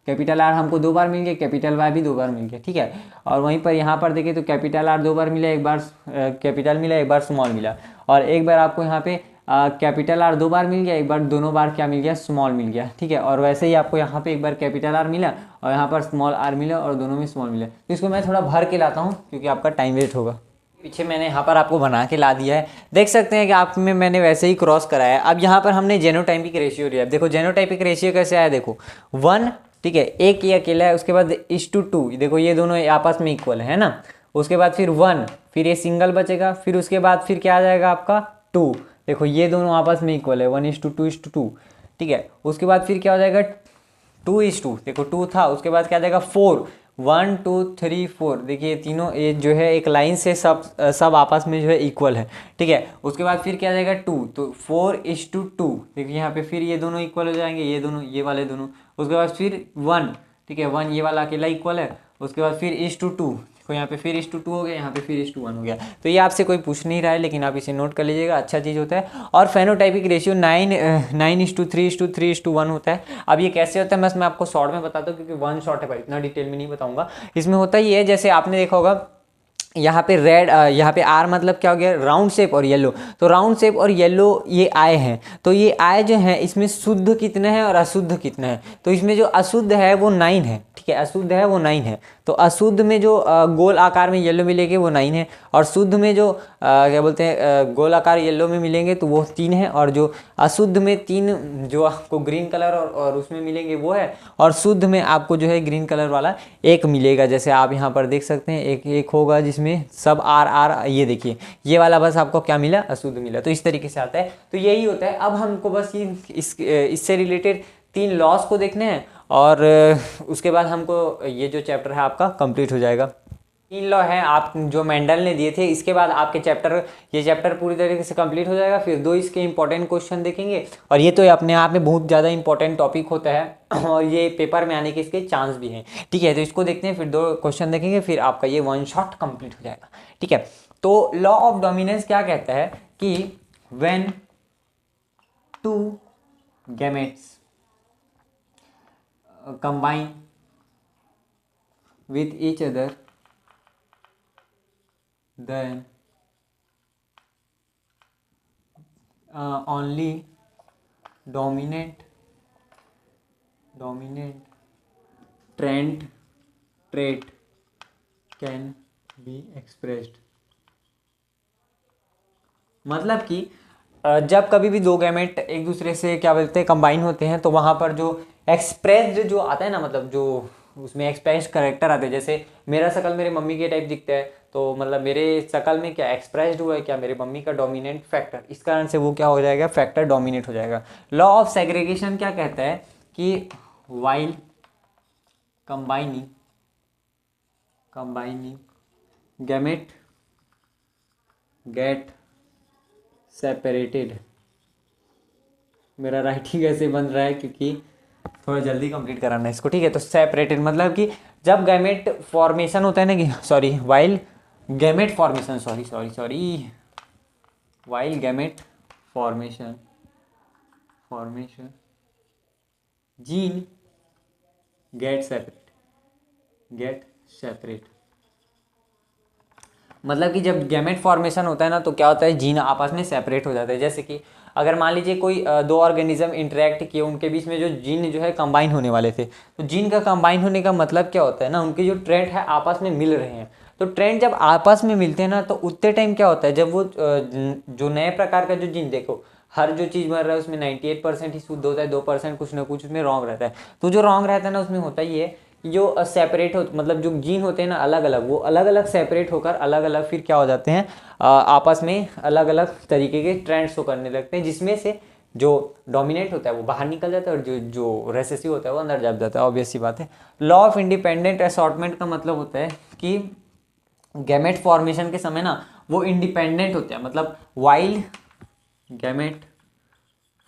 कैपिटल आर हमको 2 बार मिल गया, कैपिटल वाई भी 2 बार मिल गया, ठीक है। और वहीं पर यहाँ पर देखिए तो कैपिटल आर 2 बार मिला, एक बार कैपिटल मिला, एक बार स्मॉल मिला, और एक बार आपको यहाँ पे कैपिटल आर 2 बार मिल गया, एक बार दोनों बार क्या मिल गया, स्मॉल मिल गया, ठीक है। और वैसे ही आपको यहाँ पे एक बार कैपिटल आर मिला और यहाँ पर स्मॉल आर मिला और दोनों में स्मॉल मिला। तो इसको मैं थोड़ा भर के लाता हूँ क्योंकि आपका टाइम वेस्ट होगा। पीछे मैंने यहाँ पर आपको बना के ला दिया है, देख सकते हैं कि आप में मैंने वैसे ही क्रॉस कराया है। अब यहाँ पर हमने जेनोटाइपिक रेशियो लिया। देखो जेनोटाइपिक रेशियो कैसे आया, देखो 1, ठीक है, एक ये अकेला है, उसके बाद 1:2, देखो ये दोनों आपस में इक्वल है ना। उसके बाद फिर 1, फिर ये सिंगल बचेगा, फिर उसके बाद फिर क्या आ जाएगा आपका 2, देखो ये दोनों आपस में इक्वल है, 1:2:2, ठीक है। उसके बाद फिर क्या हो जाएगा 2:2, देखो 2 था, उसके बाद क्या आ जाएगा 4, 1 2 3 4, देखिए तीनों ये जो है एक लाइन से सब आपस में जो है इक्वल है, ठीक है। उसके बाद फिर क्या आ जाएगा 2, तो 4:2, देखिए यहाँ पे फिर ये दोनों इक्वल हो जाएंगे, ये दोनों, ये वाले दोनों। उसके बाद फिर 1, ठीक है, 1 ये वाला अकेला इक्वल है। उसके बाद फिर 1:2, तो यहाँ पे फिर 1:2 हो गया, यहाँ पे फिर 1:1 हो गया। तो ये आपसे कोई पूछ नहीं रहा है, लेकिन आप इसे नोट कर लीजिएगा, अच्छा चीज़ होता है। और फेनोटाइपिक रेशियो 9:3:3:1 होता है। अब ये कैसे होता है बस मैं आपको शॉर्ट में बताता हूँ, क्योंकि 1 शॉर्ट है भाई, इतना डिटेल में नहीं बताऊँगा। इसमें होता ही है, जैसे आपने देखा होगा यहाँ पे रेड, यहाँ पे आर मतलब क्या हो गया, राउंड शेप और येलो। तो राउंड शेप और येलो ये आय हैं। तो ये आय जो है इसमें शुद्ध कितने हैं और अशुद्ध कितने हैं। तो इसमें जो अशुद्ध है वो 9 है, ठीक है, अशुद्ध है वो 9 है। तो अशुद्ध में जो गोल आकार में येलो मिलेंगे वो 9 है, और शुद्ध में जो क्या बोलते हैं गोल आकार येलो में मिलेंगे तो वो 3 है, और जो अशुद्ध में 3 जो आपको ग्रीन कलर और उसमें मिलेंगे वो है, और शुद्ध में आपको जो है ग्रीन कलर वाला एक मिलेगा। जैसे आप यहाँ पर देख सकते हैं एक एक होगा जिसमें सब आर आर, ये देखिए ये वाला बस आपको क्या मिला, अशुद्ध मिला। तो इस तरीके से आता है। तो यही होता है। अब हमको बस ये इससे रिलेटेड 3 लॉस को देखने हैं, और उसके बाद हमको ये जो चैप्टर है आपका कंप्लीट हो जाएगा। 3 लॉ है आप जो मेंडल ने दिए थे, इसके बाद आपके ये चैप्टर पूरी तरीके से कंप्लीट हो जाएगा। फिर 2 इसके इंपॉर्टेंट क्वेश्चन देखेंगे, और ये तो अपने आप में बहुत ज़्यादा इंपॉर्टेंट टॉपिक होता है और ये पेपर में आने के इसके चांस भी हैं, ठीक है। तो इसको देखते हैं, फिर 2 क्वेश्चन देखेंगे, फिर आपका ये 1 शॉट कंप्लीट हो जाएगा, ठीक है। तो लॉ ऑफ डोमिनेंस क्या कहता है कि when 2 gametes combine with each other, then only dominant trait can be expressed। मतलब कि जब कभी भी 2 गैमेट एक दूसरे से क्या बोलते हैं कंबाइन होते हैं, तो वहाँ पर जो एक्सप्रेस्ड जो आता है ना, मतलब जो उसमें एक्सप्रेस्ड करेक्टर आते हैं, जैसे मेरा शकल मेरे मम्मी के टाइप दिखता है, तो मतलब मेरे शकल में क्या एक्सप्रेस्ड हुआ है, क्या मेरे मम्मी का डोमिनेंट फैक्टर, इस कारण से वो क्या हो जाएगा, फैक्टर डोमिनेट हो जाएगा। लॉ ऑफ सेग्रीगेशन क्या कहता है कि while combining gamete get separated. मेरा राइटिंग ऐसे बन रहा है क्योंकि थोड़ा जल्दी कंप्लीट कराना है इसको, ठीक है। तो सेपरेटेड मतलब कि जब गैमेट फॉर्मेशन होता है ना, कि sorry while gamete formation, sorry while gamete formation gene gate separate. मतलब कि जब गैमेट फॉर्मेशन होता है ना, तो क्या होता है, जीन आपस में सेपरेट हो जाते हैं। जैसे कि अगर मान लीजिए कोई 2 ऑर्गेनिज्म इंटरेक्ट किए, उनके बीच में जो जीन जो है कंबाइन होने वाले थे, तो जीन का कंबाइन होने का मतलब क्या होता है ना, उनके जो ट्रेंड है आपस में मिल रहे हैं। तो ट्रेंड जब आपस में मिलते हैं ना, तो उतने टाइम क्या होता है, जब वो जो नए प्रकार का जो जीन, देखो हर जो चीज़ बन रहा है उसमें 98% ही शुद्ध होता है, 2% कुछ ना कुछ उसमें रॉन्ग रहता है। तो जो रॉन्ग रहता है ना, उसमें होता ही है जो सेपरेट हो, मतलब जो जीन होते हैं ना अलग अलग, वो अलग अलग सेपरेट होकर अलग अलग फिर क्या हो जाते हैं, आपस में अलग अलग तरीके के ट्रेंड्स शो करने लगते हैं, जिसमें से जो डोमिनेंट होता है वो बाहर निकल जाता है, और जो रेसेसिव होता है वो अंदर जा जाता है। ऑब्वियस सी बात है। लॉ ऑफ इंडिपेंडेंट असॉर्टमेंट का मतलब होता है कि गैमेट फॉर्मेशन के समय ना वो इंडिपेंडेंट होते हैं। मतलब वाइल गैमेट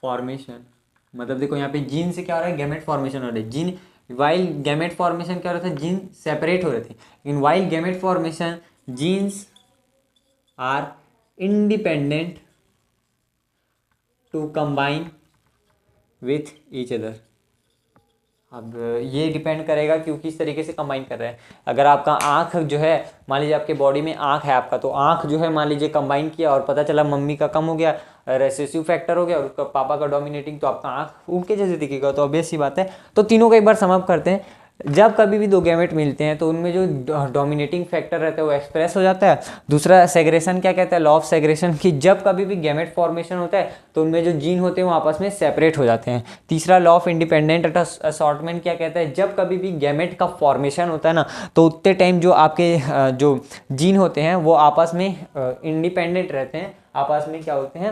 फॉर्मेशन, मतलब देखो यहाँ पे जीन से क्या हो रहा है, गैमेट फॉर्मेशन हो रहा है। जीन वाइल गैमेट फॉर्मेशन क्या हो रहा था, जीन सेपरेट हो रहे थे, लेकिन while gamete formation genes are independent to combine with each other. अब ये डिपेंड करेगा कि किस तरीके से कंबाइन कर रहे हैं। अगर आपका आँख जो है, मान लीजिए आपके बॉडी में आँख है आपका, तो आँख जो है मान लीजिए कंबाइन किया और पता चला मम्मी का कम हो गया, रेसेसिव फैक्टर हो गया, और उसका पापा का डोमिनेटिंग, तो आपका आँख उनके जैसे दिखेगा। तो ऑब्वियस सी बात है। तो तीनों को एक बार समअप करते हैं। जब कभी भी 2 गैमेट मिलते हैं तो उनमें जो डोमिनेटिंग फैक्टर रहता है वो एक्सप्रेस हो जाता है। दूसरा सेग्रेशन क्या कहता है, लॉ ऑफ सेग्रेशन, कि जब कभी भी गैमेट फॉर्मेशन होता है तो उनमें जो जीन होते हैं वो आपस में सेपरेट हो जाते हैं। तीसरा लॉ ऑफ इंडिपेंडेंट असॉर्टमेंट क्या कहता है, जब कभी भी गैमेट का फॉर्मेशन होता है ना, तो उतने टाइम जो आपके जो जीन होते हैं वो आपस में इंडिपेंडेंट रहते हैं, आपस में क्या होते हैं,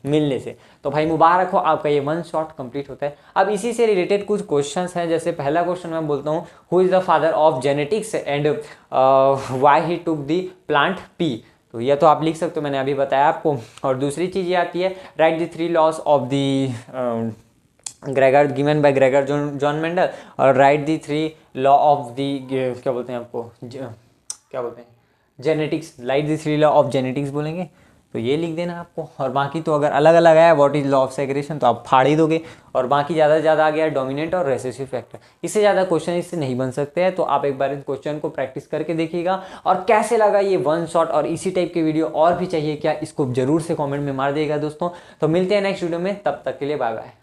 मिलने से। तो भाई मुबारक हो, आपका ये 1 शॉट कंप्लीट होता है। अब इसी से रिलेटेड कुछ क्वेश्चंस हैं। जैसे पहला क्वेश्चन मैं बोलता हूँ, who is the father of genetics and why he took the plant P. तो यह तो आप लिख सकते हो, मैंने अभी बताया आपको। और दूसरी चीज़ ये आती है, write the 3 laws of the Gregor given by Gregor John Mendel, और write the 3 law of the क्या बोलते हैं आपको, क्या बोलते हैं, genetics, write the 3 law of genetics बोलेंगे। तो ये लिख देना आपको। और बाकी तो अगर अलग अलग आया what is law of segregation तो आप फाड़ ही दोगे। और बाकी ज़्यादा से ज़्यादा आ गया डोमिनेंट और रेसेसिव फैक्टर, इससे ज़्यादा क्वेश्चन इससे नहीं बन सकते हैं। तो आप एक बार इस क्वेश्चन को प्रैक्टिस करके देखिएगा। और कैसे लगा ये वन शॉट और इसी टाइप के वीडियो और भी चाहिए क्या, इसको जरूर से कॉमेंट में मार दिएगा दोस्तों। तो मिलते हैं नेक्स्ट वीडियो में, तब तक के लिए बाय बाय।